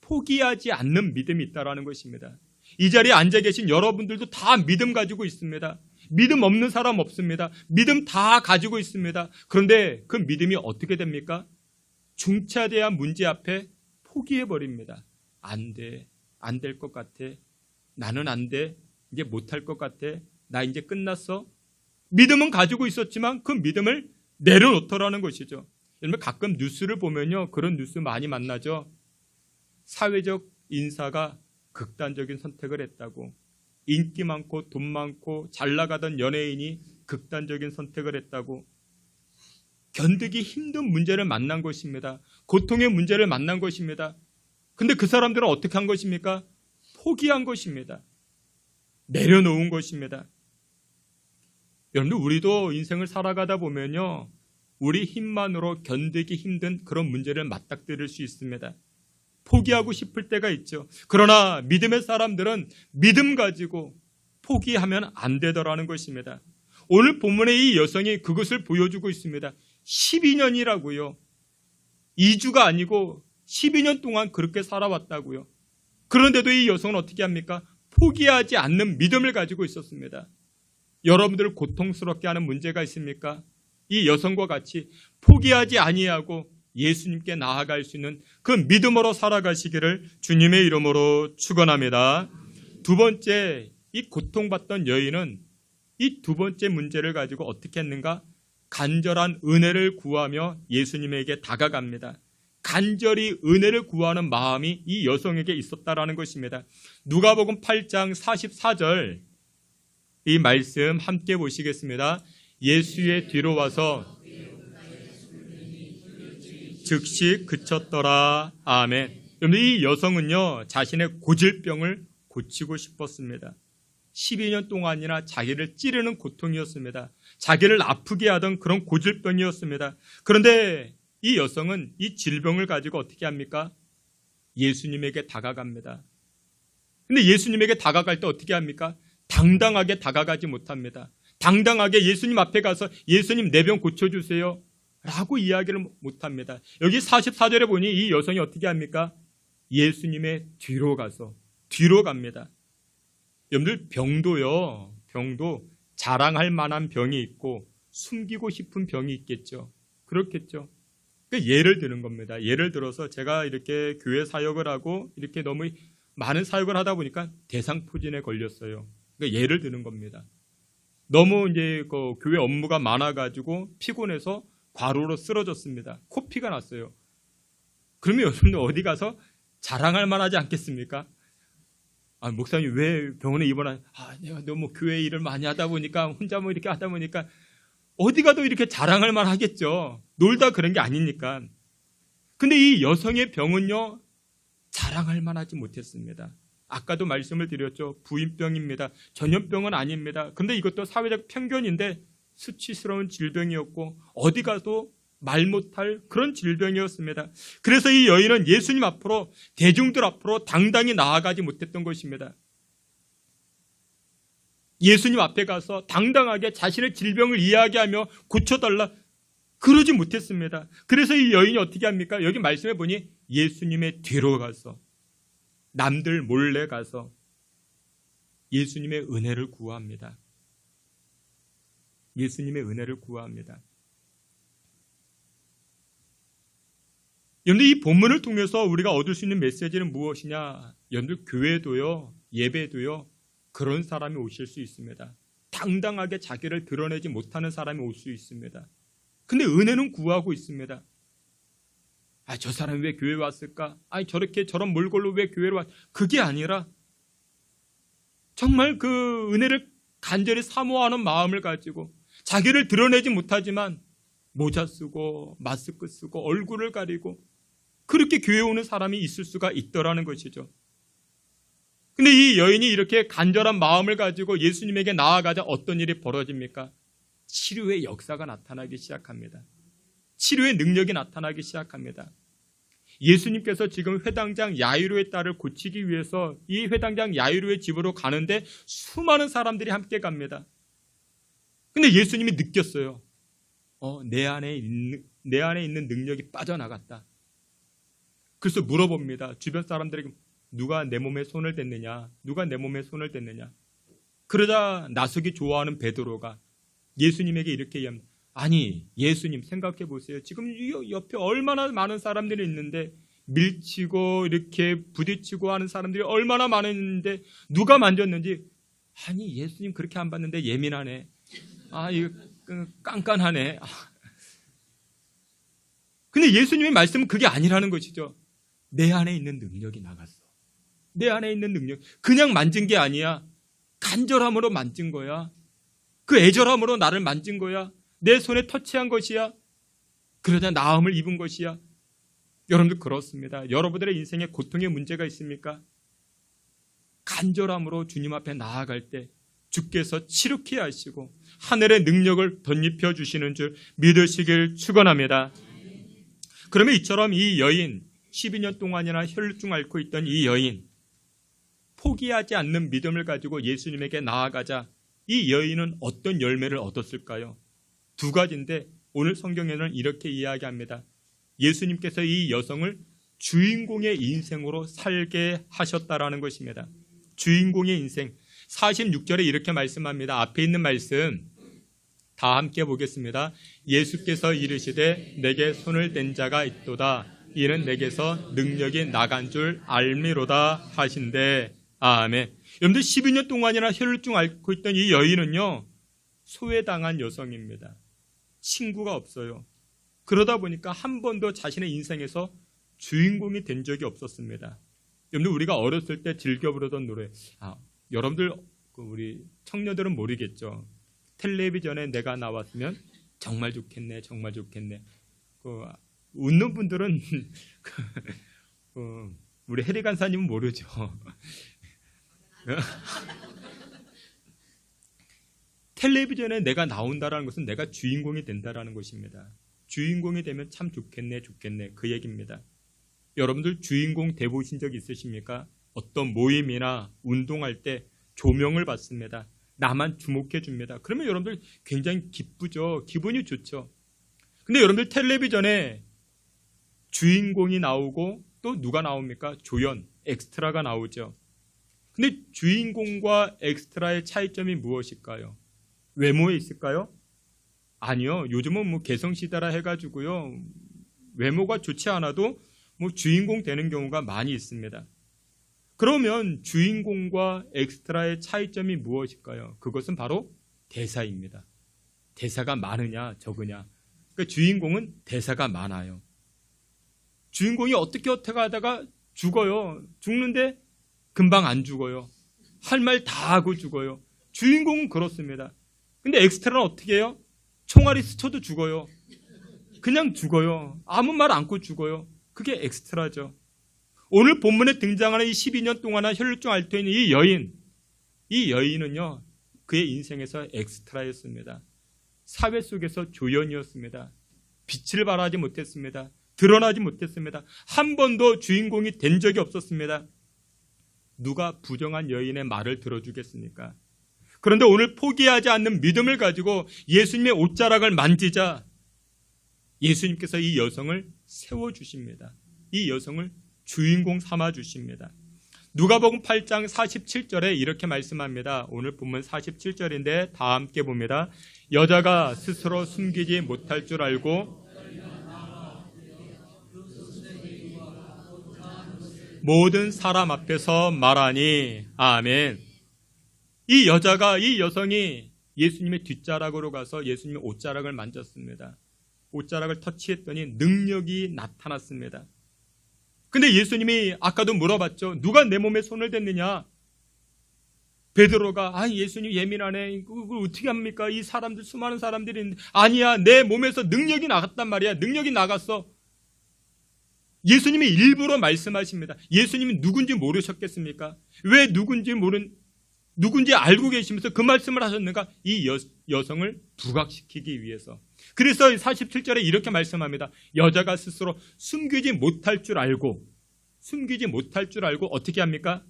포기하지 않는 믿음이 있다는 것입니다. 이 자리에 앉아 계신 여러분들도 다 믿음 가지고 있습니다. 믿음 없는 사람 없습니다. 믿음 다 가지고 있습니다. 그런데 그 믿음이 어떻게 됩니까? 중차대한 문제 앞에 포기해버립니다. 안 돼. 안 될 것 같아. 나는 안 돼. 이제 못할 것 같아. 나 이제 끝났어. 믿음은 가지고 있었지만 그 믿음을 내려놓더라는 것이죠. 여러분 가끔 뉴스를 보면요. 그런 뉴스 많이 만나죠. 사회적 인사가 극단적인 선택을 했다고. 인기 많고 돈 많고 잘 나가던 연예인이 극단적인 선택을 했다고. 견디기 힘든 문제를 만난 것입니다. 고통의 문제를 만난 것입니다. 근데 그 사람들은 어떻게 한 것입니까? 포기한 것입니다. 내려놓은 것입니다. 여러분들, 우리도 인생을 살아가다 보면요, 우리 힘만으로 견디기 힘든 그런 문제를 맞닥뜨릴 수 있습니다. 포기하고 싶을 때가 있죠. 그러나 믿음의 사람들은 믿음 가지고 포기하면 안 되더라는 것입니다. 오늘 본문의 이 여성이 그것을 보여주고 있습니다. 12년이라고요. 2주가 아니고 12년 동안 그렇게 살아왔다고요. 그런데도 이 여성은 어떻게 합니까? 포기하지 않는 믿음을 가지고 있었습니다. 여러분들을 고통스럽게 하는 문제가 있습니까? 이 여성과 같이 포기하지 아니하고 예수님께 나아갈 수 있는 그 믿음으로 살아가시기를 주님의 이름으로 축원합니다. 두 번째, 이 고통받던 여인은 이 두 번째 문제를 가지고 어떻게 했는가? 간절한 은혜를 구하며 예수님에게 다가갑니다. 간절히 은혜를 구하는 마음이 이 여성에게 있었다라는 것입니다. 누가복음 8장 44절 이 말씀 함께 보시겠습니다. 예수의 뒤로 와서 즉시 그쳤더라. 아멘. 여러분, 이 여성은요, 자신의 고질병을 고치고 싶었습니다. 12년 동안이나 자기를 찌르는 고통이었습니다. 자기를 아프게 하던 그런 고질병이었습니다. 그런데 이 여성은 이 질병을 가지고 어떻게 합니까? 예수님에게 다가갑니다. 근데 예수님에게 다가갈 때 어떻게 합니까? 당당하게 다가가지 못합니다. 당당하게 예수님 앞에 가서 예수님 내 병 고쳐주세요 라고 이야기를 못합니다. 여기 44절에 보니 이 여성이 어떻게 합니까? 예수님의 뒤로 갑니다. 여러분들, 병도 자랑할 만한 병이 있고 숨기고 싶은 병이 있겠죠. 그렇겠죠. 그러니까 예를 드는 겁니다. 예를 들어서 제가 이렇게 교회 사역을 하고 이렇게 너무 많은 사역을 하다 보니까 대상포진에 걸렸어요. 그러니까 예를 드는 겁니다. 너무 이제 그 교회 업무가 많아가지고 피곤해서 과로로 쓰러졌습니다. 코피가 났어요. 그러면 여러분들 어디 가서 자랑할 만하지 않겠습니까? 목사님 왜 병원에 입원한? 내가 너무 교회 일을 많이 하다 보니까 혼자 뭐 이렇게 하다 보니까 어디 가도 이렇게 자랑할 만하겠죠. 놀다 그런 게 아니니까. 근데 이 여성의 병은요, 자랑할 만하지 못했습니다. 아까도 말씀을 드렸죠. 부인병입니다. 전염병은 아닙니다. 근데 이것도 사회적 편견인데 수치스러운 질병이었고 어디 가도 말 못할 그런 질병이었습니다. 그래서 이 여인은 예수님 앞으로, 대중들 앞으로 당당히 나아가지 못했던 것입니다. 예수님 앞에 가서 당당하게 자신의 질병을 이야기하며 고쳐달라, 그러지 못했습니다. 그래서 이 여인이 어떻게 합니까? 여기 말씀해 보니 예수님의 뒤로 가서, 남들 몰래 가서 예수님의 은혜를 구합니다. 예수님의 은혜를 구합니다. 여러분들, 이 본문을 통해서 우리가 얻을 수 있는 메시지는 무엇이냐? 여러분들, 교회도요, 예배도요, 그런 사람이 오실 수 있습니다. 당당하게 자기를 드러내지 못하는 사람이 올 수 있습니다. 근데 은혜는 구하고 있습니다. 저 사람이 왜 교회에 왔을까? 저렇게 저런 몰골로 왜 교회로 왔? 그게 아니라 정말 그 은혜를 간절히 사모하는 마음을 가지고 자기를 드러내지 못하지만 모자 쓰고 마스크 쓰고 얼굴을 가리고 그렇게 교회에 오는 사람이 있을 수가 있더라는 것이죠. 근데 이 여인이 이렇게 간절한 마음을 가지고 예수님에게 나아가자 어떤 일이 벌어집니까? 치료의 역사가 나타나기 시작합니다. 치료의 능력이 나타나기 시작합니다. 예수님께서 지금 회당장 야이로의 딸을 고치기 위해서 이 회당장 야이로의 집으로 가는데 수많은 사람들이 함께 갑니다. 근데 예수님이 느꼈어요. 내 안에 있는 능력이 빠져나갔다. 그래서 물어봅니다. 주변 사람들에게 누가 내 몸에 손을 댔느냐? 누가 내 몸에 손을 댔느냐? 그러자 나서기 좋아하는 베드로가 예수님에게 이렇게 얘기합니다. 아니, 예수님 생각해 보세요. 지금 옆에 얼마나 많은 사람들이 있는데 밀치고 이렇게 부딪히고 하는 사람들이 얼마나 많은데 누가 만졌는지. 아니, 예수님 그렇게 안 봤는데 예민하네. 이거 깐깐하네. 근데 예수님의 말씀은 그게 아니라는 것이죠. 내 안에 있는 능력이 나갔어. 내 안에 있는 능력. 그냥 만진 게 아니야. 간절함으로 만진 거야. 그 애절함으로 나를 만진 거야. 내 손에 터치한 것이야. 그러다 나음을 입은 것이야. 여러분들, 그렇습니다. 여러분들의 인생에 고통의 문제가 있습니까? 간절함으로 주님 앞에 나아갈 때 주께서 치료케 하시고 하늘의 능력을 덧입혀 주시는 줄 믿으시길 축원합니다. 그러면 이처럼 이 여인, 12년 동안이나 혈루증 앓고 있던 이 여인, 포기하지 않는 믿음을 가지고 예수님에게 나아가자 이 여인은 어떤 열매를 얻었을까요? 두 가지인데 오늘 성경에는 이렇게 이야기합니다. 예수님께서 이 여성을 주인공의 인생으로 살게 하셨다라는 것입니다. 주인공의 인생. 46절에 이렇게 말씀합니다. 앞에 있는 말씀 다 함께 보겠습니다. 예수께서 이르시되 내게 손을 댄 자가 있도다. 이는 내게서 능력이 나간 줄 알미로다 하신대. 아멘. 여러분들 12년 동안이나 혈루증 앓고 있던 이 여인은요, 소외당한 여성입니다. 친구가 없어요. 그러다 보니까 한 번도 자신의 인생에서 주인공이 된 적이 없었습니다. 여러분들 우리가 어렸을 때 즐겨 부르던 노래, 여러분들 우리 청년들은 모르겠죠. 텔레비전에 내가 나왔으면 정말 좋겠네, 정말 좋겠네. 웃는 분들은 우리 해리 간사님은 모르죠. 텔레비전에 내가 나온다라는 것은 내가 주인공이 된다라는 것입니다. 주인공이 되면 참 좋겠네, 좋겠네 그 얘기입니다. 여러분들 주인공 돼 보신 적 있으십니까? 어떤 모임이나 운동할 때 조명을 받습니다. 나만 주목해 줍니다. 그러면 여러분들 굉장히 기쁘죠. 기분이 좋죠. 근데 여러분들 텔레비전에 주인공이 나오고 또 누가 나옵니까? 조연, 엑스트라가 나오죠. 근데 주인공과 엑스트라의 차이점이 무엇일까요? 외모에 있을까요? 아니요. 요즘은 뭐 개성시대라 해가지고요. 외모가 좋지 않아도 뭐 주인공 되는 경우가 많이 있습니다. 그러면 주인공과 엑스트라의 차이점이 무엇일까요? 그것은 바로 대사입니다. 대사가 많으냐 적으냐. 그러니까 주인공은 대사가 많아요. 주인공이 어떻게 하다가 죽어요. 죽는데 금방 안 죽어요. 할 말 다 하고 죽어요. 주인공은 그렇습니다. 근데 엑스트라는 어떻게 해요? 총알이 스쳐도 죽어요. 그냥 죽어요. 아무 말 않고 죽어요. 그게 엑스트라죠. 오늘 본문에 등장하는 이 12년 동안 혈루증 앓고 있는 이 여인은요, 그의 인생에서 엑스트라였습니다. 사회 속에서 조연이었습니다. 빛을 발하지 못했습니다. 드러나지 못했습니다. 한 번도 주인공이 된 적이 없었습니다. 누가 부정한 여인의 말을 들어주겠습니까? 그런데 오늘 포기하지 않는 믿음을 가지고 예수님의 옷자락을 만지자 예수님께서 이 여성을 세워주십니다. 이 여성을 주인공 삼아주십니다. 누가복음 8장 47절에 이렇게 말씀합니다. 오늘 본문 47절인데 다 함께 봅니다. 여자가 스스로 숨기지 못할 줄 알고 모든 사람 앞에서 말하니. 아멘. 이 여성이 예수님의 뒷자락으로 가서 예수님의 옷자락을 만졌습니다. 옷자락을 터치했더니 능력이 나타났습니다. 근데 예수님이 아까도 물어봤죠. 누가 내 몸에 손을 댔느냐? 베드로가 예수님 예민하네. 그걸 어떻게 합니까? 이 사람들 수많은 사람들이 있는데 아니야. 내 몸에서 능력이 나갔단 말이야. 능력이 나갔어. 예수님이 일부러 말씀하십니다. 예수님이 누군지 모르셨겠습니까? 왜 누군지 알고 계시면서 그 말씀을 하셨는가? 이 여성을 부각시키기 위해서. 그래서 47절에 이렇게 말씀합니다. 여자가 스스로 숨기지 못할 줄 알고 어떻게 합니까?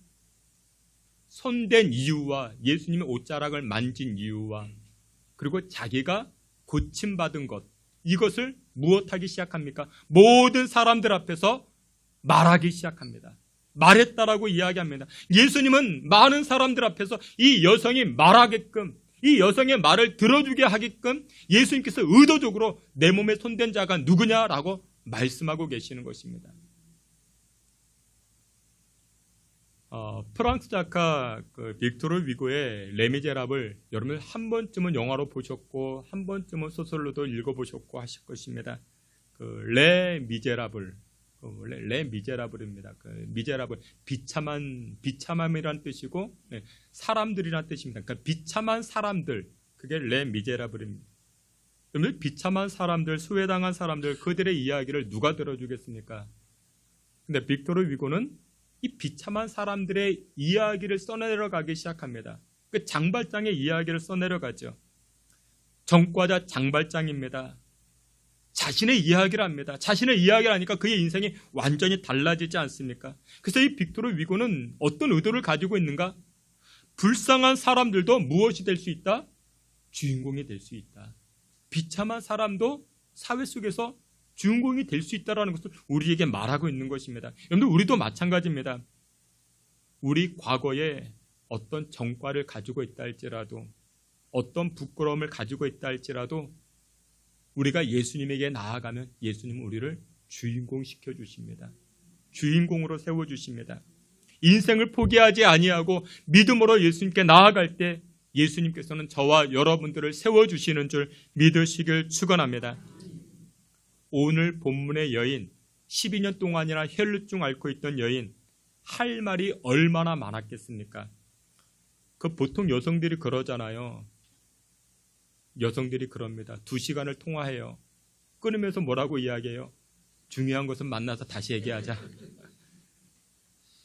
손댄 이유와 예수님의 옷자락을 만진 이유와 그리고 자기가 고침받은 것, 이것을 무엇하기 시작합니까? 모든 사람들 앞에서 말하기 시작합니다. 말했다라고 이야기합니다. 예수님은 많은 사람들 앞에서 이 여성이 말하게끔, 이 여성의 말을 들어주게 하게끔 예수님께서 의도적으로 내 몸에 손댄 자가 누구냐라고 말씀하고 계시는 것입니다. 프랑스 작가 빅토르 위고의 레미제라블 여러분 한 번쯤은 영화로 보셨고 한 번쯤은 소설로도 읽어보셨고 하실 것입니다. 레미제라블 레미제라블입니다. 미제라블 비참함이란 뜻이고 사람들이란 뜻입니다. 그러니까 비참한 사람들, 그게 레미제라블입니다. 그러면 비참한 사람들, 소외당한 사람들, 그들의 이야기를 누가 들어주겠습니까? 근데 빅토르 위고는 이 비참한 사람들의 이야기를 써내려가기 시작합니다. 그 장발장의 이야기를 써내려가죠. 전과자 장발장입니다. 자신의 이야기를 합니다. 자신의 이야기를 하니까 그의 인생이 완전히 달라지지 않습니까? 그래서 이 빅토르 위고는 어떤 의도를 가지고 있는가? 불쌍한 사람들도 무엇이 될 수 있다? 주인공이 될 수 있다. 비참한 사람도 사회 속에서 주인공이 될 수 있다는 것을 우리에게 말하고 있는 것입니다. 여러분들, 우리도 마찬가지입니다. 우리 과거에 어떤 정과를 가지고 있다 할지라도, 어떤 부끄러움을 가지고 있다 할지라도 우리가 예수님에게 나아가면 예수님은 우리를 주인공 시켜주십니다. 주인공으로 세워주십니다. 인생을 포기하지 아니하고 믿음으로 예수님께 나아갈 때 예수님께서는 저와 여러분들을 세워주시는 줄 믿으시길 축원합니다. 오늘 본문의 여인, 12년 동안이나 혈루증 앓고 있던 여인, 할 말이 얼마나 많았겠습니까? 그 보통 여성들이 그러잖아요. 여성들이 그럽니다. 2시간을 통화해요. 끊으면서 뭐라고 이야기해요? 중요한 것은 만나서 다시 얘기하자.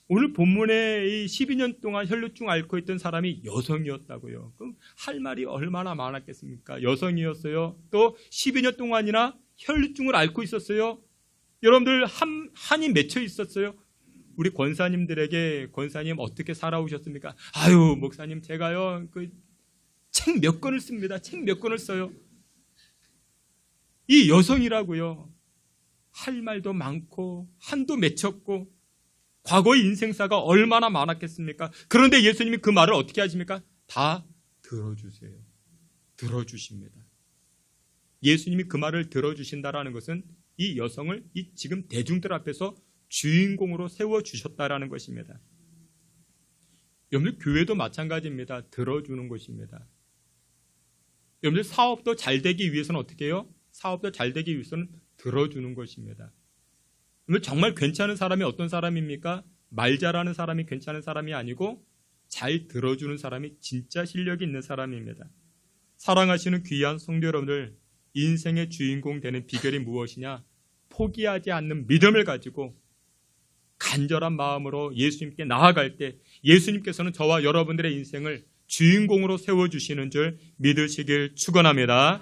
오늘 본문에 이 12년 동안 혈루증 앓고 있던 사람이 여성이었다고요. 그럼 할 말이 얼마나 많았겠습니까? 여성이었어요. 또 12년 동안이나 혈루증을 앓고 있었어요. 여러분들 한이 맺혀 있었어요. 우리 권사님들에게 권사님 어떻게 살아오셨습니까? 아유, 목사님 제가요 책 몇 권을 씁니다. 책 몇 권을 써요. 이 여성이라고요. 할 말도 많고 한도 맺혔고 과거의 인생사가 얼마나 많았겠습니까? 그런데 예수님이 그 말을 어떻게 하십니까? 다 들어주세요. 들어주십니다. 예수님이 그 말을 들어주신다라는 것은 이 여성을 이 지금 대중들 앞에서 주인공으로 세워주셨다라는 것입니다. 여러분들, 교회도 마찬가지입니다. 들어주는 것입니다. 여러분들, 사업도 잘 되기 위해서는 어떻게 해요? 사업도 잘 되기 위해서는 들어주는 것입니다. 여러분들, 정말 괜찮은 사람이 어떤 사람입니까? 말 잘하는 사람이 괜찮은 사람이 아니고 잘 들어주는 사람이 진짜 실력이 있는 사람입니다. 사랑하시는 귀한 성도 여러분들, 인생의 주인공 되는 비결이 무엇이냐? 포기하지 않는 믿음을 가지고 간절한 마음으로 예수님께 나아갈 때 예수님께서는 저와 여러분들의 인생을 주인공으로 세워주시는 줄 믿으시길 축원합니다.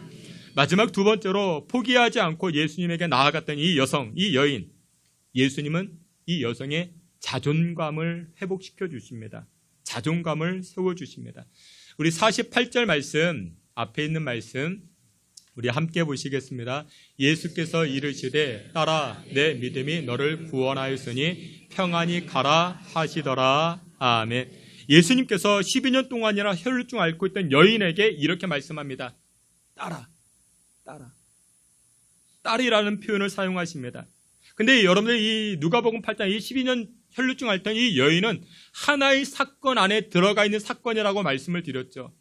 마지막 두 번째로 포기하지 않고 예수님에게 나아갔던 이 여성, 이 여인, 예수님은 이 여성의 자존감을 회복시켜 주십니다. 자존감을 세워주십니다. 우리 48절 말씀, 앞에 있는 말씀 우리 함께 보시겠습니다. 예수께서 이르시되 따라 내 믿음이 너를 구원하였으니 평안히 가라 하시더라. 아멘. 예수님께서 12년 동안이나 혈루증 앓고 있던 여인에게 이렇게 말씀합니다. 따라. 딸이라는 표현을 사용하십니다. 근데 여러분들, 이 누가복음 8장 이 12년 혈루증 앓던 이 여인은 하나의 사건 안에 들어가 있는 사건이라고 말씀을 드렸죠.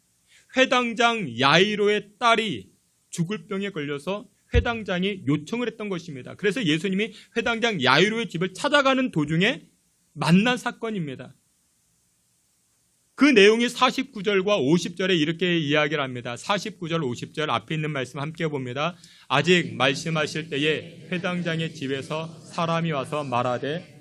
회당장 야이로의 딸이 죽을 병에 걸려서 회당장이 요청을 했던 것입니다. 그래서 예수님이 회당장 야이로의 집을 찾아가는 도중에 만난 사건입니다. 그 내용이 49절과 50절에 이렇게 이야기를 합니다. 49절, 50절 앞에 있는 말씀 함께 봅니다. 아직 말씀하실 때에 회당장의 집에서 사람이 와서 말하되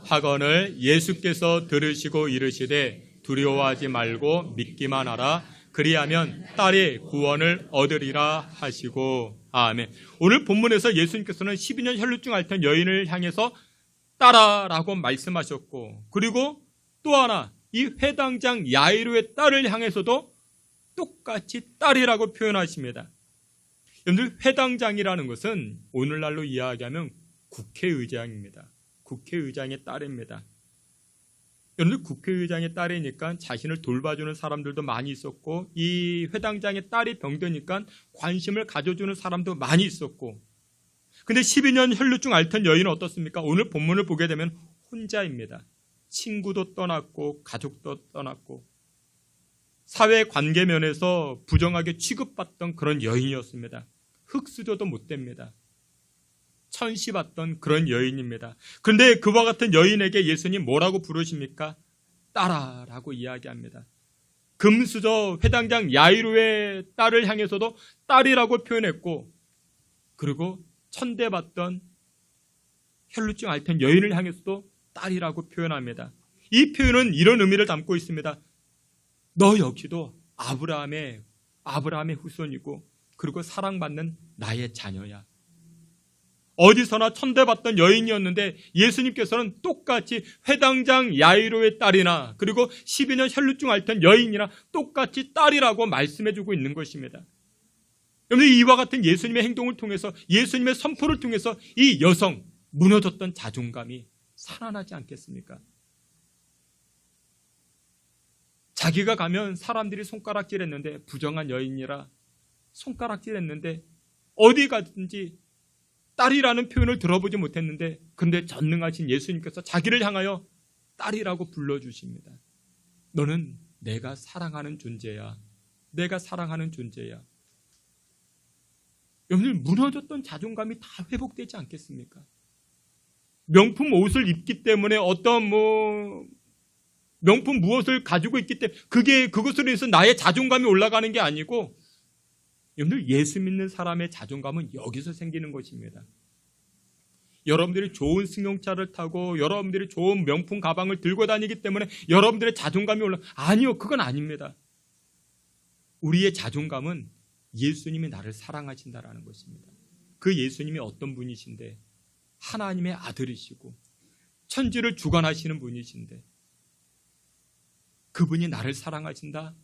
하거늘 예수께서 들으시고 이르시되 두려워하지 말고 믿기만 하라. 그리하면 딸의 구원을 얻으리라 하시고. 아멘. 오늘 본문에서 예수님께서는 12년 혈루증 앓던 여인을 향해서 딸아라고 말씀하셨고, 그리고 또 하나 이 회당장 야이로의 딸을 향해서도 똑같이 딸이라고 표현하십니다. 여러분들, 회당장이라는 것은 오늘날로 이야기하면 국회의장입니다. 국회의장의 딸입니다. 여러분들, 국회의장의 딸이니까 자신을 돌봐주는 사람들도 많이 있었고, 이 회당장의 딸이 병드니까 관심을 가져주는 사람도 많이 있었고, 근데 12년 혈루증 앓던 여인은 어떻습니까? 오늘 본문을 보게 되면 혼자입니다. 친구도 떠났고 가족도 떠났고 사회 관계 면에서 부정하게 취급받던 그런 여인이었습니다. 흙수저도 못 됩니다. 천시받던 그런 여인입니다. 그런데 그와 같은 여인에게 예수님 뭐라고 부르십니까? 딸아라고 이야기합니다. 금수저 회당장 야이로의 딸을 향해서도 딸이라고 표현했고, 그리고 천대받던 혈루증 앓던 여인을 향해서도 딸이라고 표현합니다. 이 표현은 이런 의미를 담고 있습니다. 너 역시도 아브라함의 후손이고 그리고 사랑받는 나의 자녀야. 어디서나 천대받던 여인이었는데 예수님께서는 똑같이 회당장 야이로의 딸이나 그리고 12년 혈루증 앓던 여인이나 똑같이 딸이라고 말씀해주고 있는 것입니다. 여러분, 이와 같은 예수님의 행동을 통해서, 예수님의 선포를 통해서 이 여성, 무너졌던 자존감이 살아나지 않겠습니까? 자기가 가면 사람들이 손가락질했는데, 부정한 여인이라 손가락질했는데, 어디 가든지 딸이라는 표현을 들어보지 못했는데, 그런데 전능하신 예수님께서 자기를 향하여 딸이라고 불러주십니다. 너는 내가 사랑하는 존재야. 내가 사랑하는 존재야. 여러분, 무너졌던 자존감이 다 회복되지 않겠습니까? 명품 옷을 입기 때문에 어떤 명품 무엇을 가지고 있기 때문에 그것으로 인해서 나의 자존감이 올라가는 게 아니고, 여러분들, 예수 믿는 사람의 자존감은 여기서 생기는 것입니다. 여러분들이 좋은 승용차를 타고 여러분들이 좋은 명품 가방을 들고 다니기 때문에 여러분들의 자존감이 아니요, 그건 아닙니다. 우리의 자존감은 예수님이 나를 사랑하신다라는 것입니다. 그 예수님이 어떤 분이신데, 하나님의 아들이시고 천지를 주관하시는 분이신데, 그분이 나를 사랑하신다,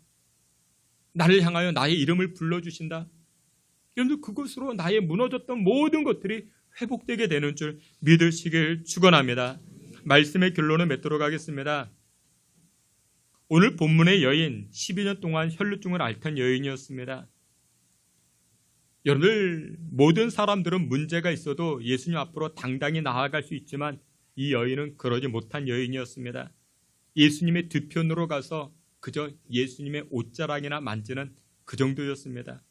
나를 향하여 나의 이름을 불러주신다. 여러분들, 그것으로 나의 무너졌던 모든 것들이 회복되게 되는 줄 믿으시길 축원합니다. 말씀의 결론을 맺도록 하겠습니다. 오늘 본문의 여인, 12년 동안 혈루증을 앓던 여인이었습니다. 여러분들, 모든 사람들은 문제가 있어도 예수님 앞으로 당당히 나아갈 수 있지만 이 여인은 그러지 못한 여인이었습니다. 예수님의 뒤편으로 가서 그저 예수님의 옷자락이나 만지는 그 정도였습니다.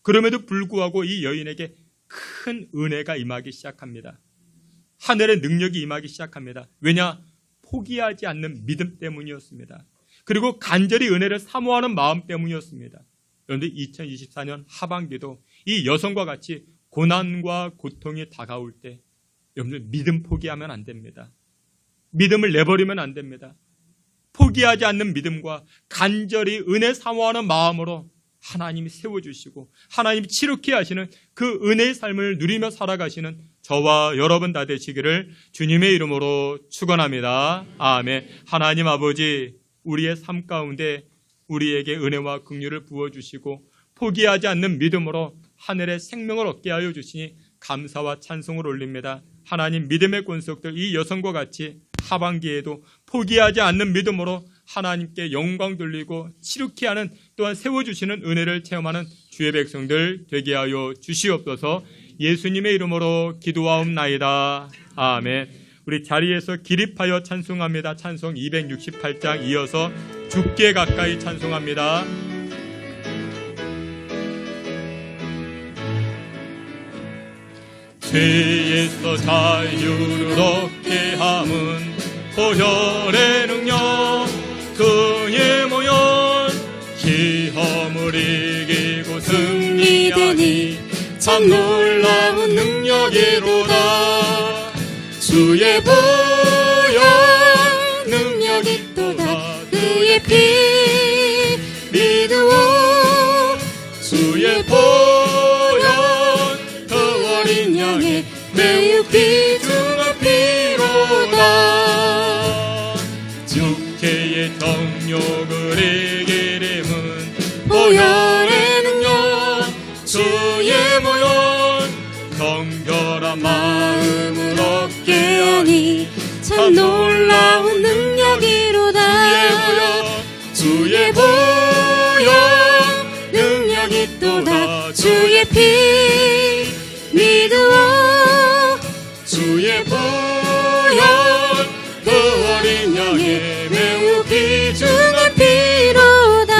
그럼에도 불구하고 이 여인에게 큰 은혜가 임하기 시작합니다. 하늘의 능력이 임하기 시작합니다. 왜냐? 포기하지 않는 믿음 때문이었습니다. 그리고 간절히 은혜를 사모하는 마음 때문이었습니다. 그런데 2024년 하반기도 이 여성과 같이 고난과 고통이 다가올 때, 여러분들, 믿음 포기하면 안 됩니다. 믿음을 내버리면 안 됩니다. 포기하지 않는 믿음과 간절히 은혜 사모하는 마음으로 하나님이 세워주시고 하나님이 치luc게 하시는 그 은혜의 삶을 누리며 살아가시는 저와 여러분 다 되시기를 주님의 이름으로 축원합니다. 아멘. 하나님 아버지, 우리의 삶 가운데 우리에게 은혜와 긍휼을 부어주시고 포기하지 않는 믿음으로 하늘의 생명을 얻게 하여 주시니 감사와 찬송을 올립니다. 하나님, 믿음의 권속들 이 여성과 같이 하반기에도 포기하지 않는 믿음으로 하나님께 영광 돌리고 치luc게 하는, 또한 세워주시는 은혜를 체험하는 주의 백성들 되게 하여 주시옵소서. 예수님의 이름으로 기도하옵나이다. 아멘. 우리 자리에서 기립하여 찬송합니다. 찬송 268장 이어서 주께 가까이 찬송합니다. 죄에서 자유를 얻게 함은 보혈의 능력, 그의 모연 시험을 이기고 승리하니 참 놀라운 능력이로다. 주의 보혈 능력이 있도다. 그의 피 믿으오. 주의 보혈 그 어린 양의 매우 귀중한 피로다. 육체의 정욕을 이기림은 보혈의 능력. 주의 보혈 정결한 마음을 얻게 하니 참 놀라운 능력이로다. 주의 보혈 능력이 있도다. 주의 피 믿으오. 주의 보혈 그 어린 양의 매우 귀중한 피로다.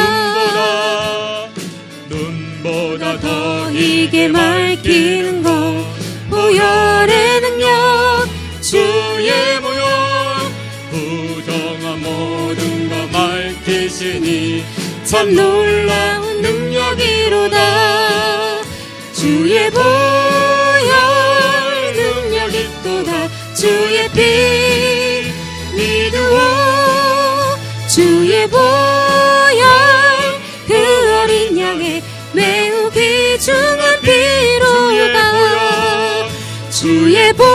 눈보다 더 이게 밝히는 것 보혈의 능력. 주의 보혈 부정한 모든 것 밝히시니 참 놀라운 능력이로다. 주의 보혈 주의 피 믿으오 주의 보혈 그 어린 양의 매우 귀중한 피로다 주의 보혈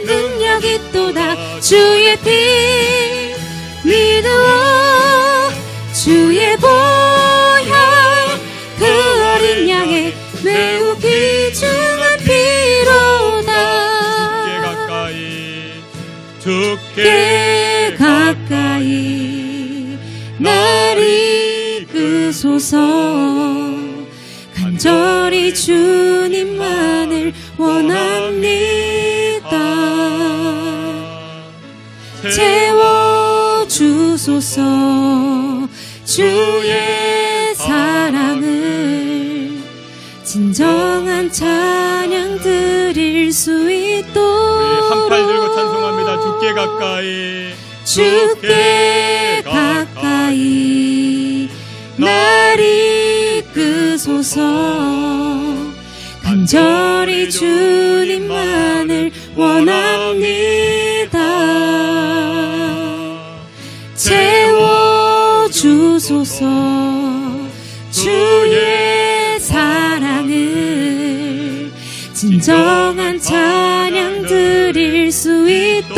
능력이 있도다 주의 피 믿으오 주의 보혈 그 어린 양의 매우 귀중한 피로다 주께 가까이 날 이끄소서 간절히 주님만을 원합니다 채워주소서 주의 사랑을 진정한 찬양 드릴 수 있도록 한팔 들고 찬송합니다. 주께 가까이 주께 가까이 날 이끄소서 간절히 주님만을 원합니다 채워주소서 주의 사랑을 진정한 찬양 드릴 수 있도록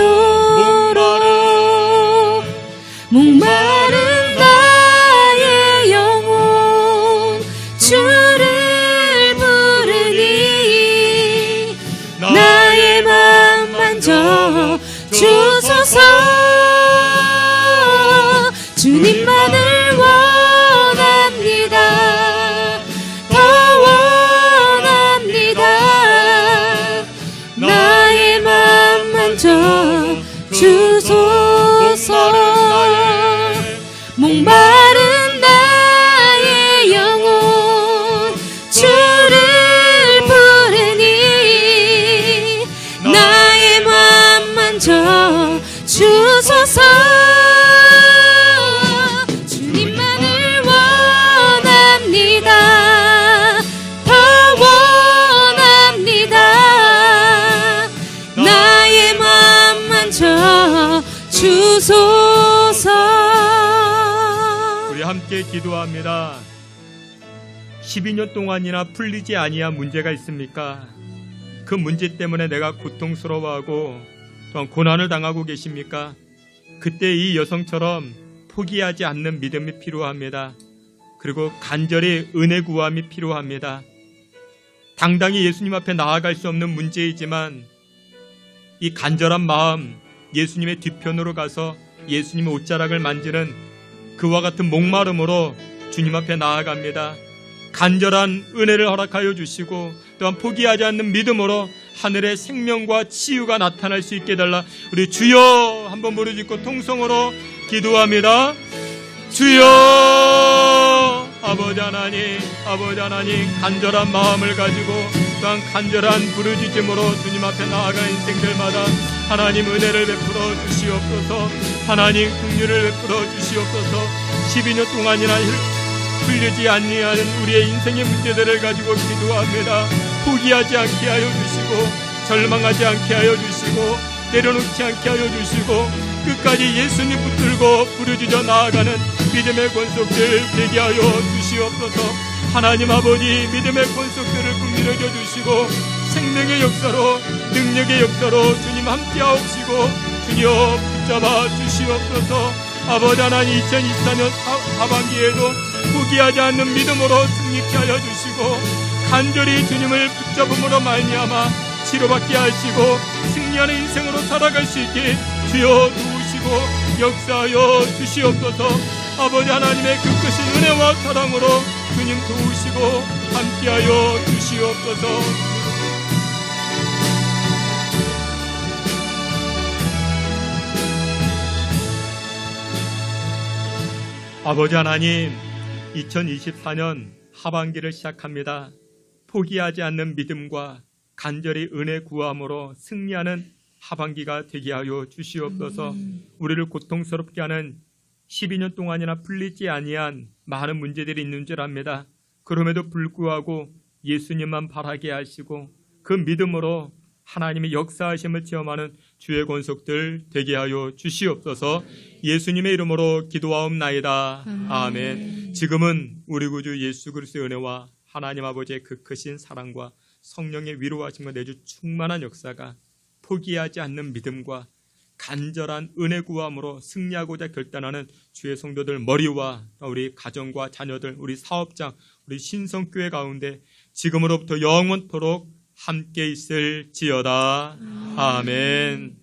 목마른 나의 영혼 주를 부르니 나의 맘 만져 주소서 주님만을 원합니다 더 원합니다 나의 맘 만져 주소서 목마른 나의 영혼 주를 부르니 나의 맘 만져 주소서 주님만을 원합니다 더 원합니다 나의 맘 만져 주소서 우리 함께 기도합니다. 12년 동안이나 풀리지 아니한 문제가 있습니까? 그 문제 때문에 내가 고통스러워하고 또한 고난을 당하고 계십니까? 그때 이 여성처럼 포기하지 않는 믿음이 필요합니다. 그리고 간절히 은혜 구함이 필요합니다. 당당히 예수님 앞에 나아갈 수 없는 문제이지만 이 간절한 마음, 예수님의 뒤편으로 가서 예수님의 옷자락을 만지는 그와 같은 목마름으로 주님 앞에 나아갑니다. 간절한 은혜를 허락하여 주시고 또한 포기하지 않는 믿음으로 하늘의 생명과 치유가 나타날 수 있게 해달라. 우리 주여 한번 부르짖고 통성으로 기도합니다. 주여 아버지 하나님 간절한 마음을 가지고 또한 간절한 부르짖음으로 주님 앞에 나아가 인생들마다 하나님 은혜를 베풀어 주시옵소서. 하나님 긍휼을 베풀어 주시옵소서. 12년 동안이나 풀리지 아니하는 우리의 인생의 문제들을 가지고 기도합니다. 포기하지 않게 하여 주시고 절망하지 않게 하여 주시고 내려놓지 않게 하여 주시고 끝까지 예수님 붙들고 부르짖어 나아가는 믿음의 권속들 되게 하여 주시옵소서. 하나님 아버지 믿음의 권속들을 긍휼히 여겨 주시고 생명의 역사로 능력의 역사로 주님 함께하옵시고 주여 붙잡아 주시옵소서. 아버지 하나님 2024년 하반기에도 포기하지 않는 믿음으로 승리케 하여 주시고 간절히 주님을 붙잡음으로 말미암아 치료받게 하시고 승리하는 인생으로 살아갈 수 있게 주여 도우시고 역사하여 주시옵소서. 아버지 하나님의 그 크신 은혜와 사랑으로 주님 도우시고 함께하여 주시옵소서. 아버지 하나님 2024년 하반기를 시작합니다. 포기하지 않는 믿음과 간절히 은혜 구함으로 승리하는 하반기가 되게 하여 주시옵소서. 우리를 고통스럽게 하는 12년 동안이나 풀리지 아니한 많은 문제들이 있는 줄 압니다. 그럼에도 불구하고 예수님만 바라게 하시고 그 믿음으로 하나님의 역사하심을 체험하는 주의 권속들 되게 하여 주시옵소서. 예수님의 이름으로 기도하옵나이다. 아멘. 지금은 우리 구주 예수 그리스도의 은혜와 하나님 아버지의 그 크신 사랑과 성령의 위로하심과 내주 충만한 역사가 포기하지 않는 믿음과 간절한 은혜 구함으로 승리하고자 결단하는 주의 성도들 머리와 우리 가정과 자녀들, 우리 사업장, 우리 신성교회 가운데 지금으로부터 영원토록 함께 있을지어다. 아멘.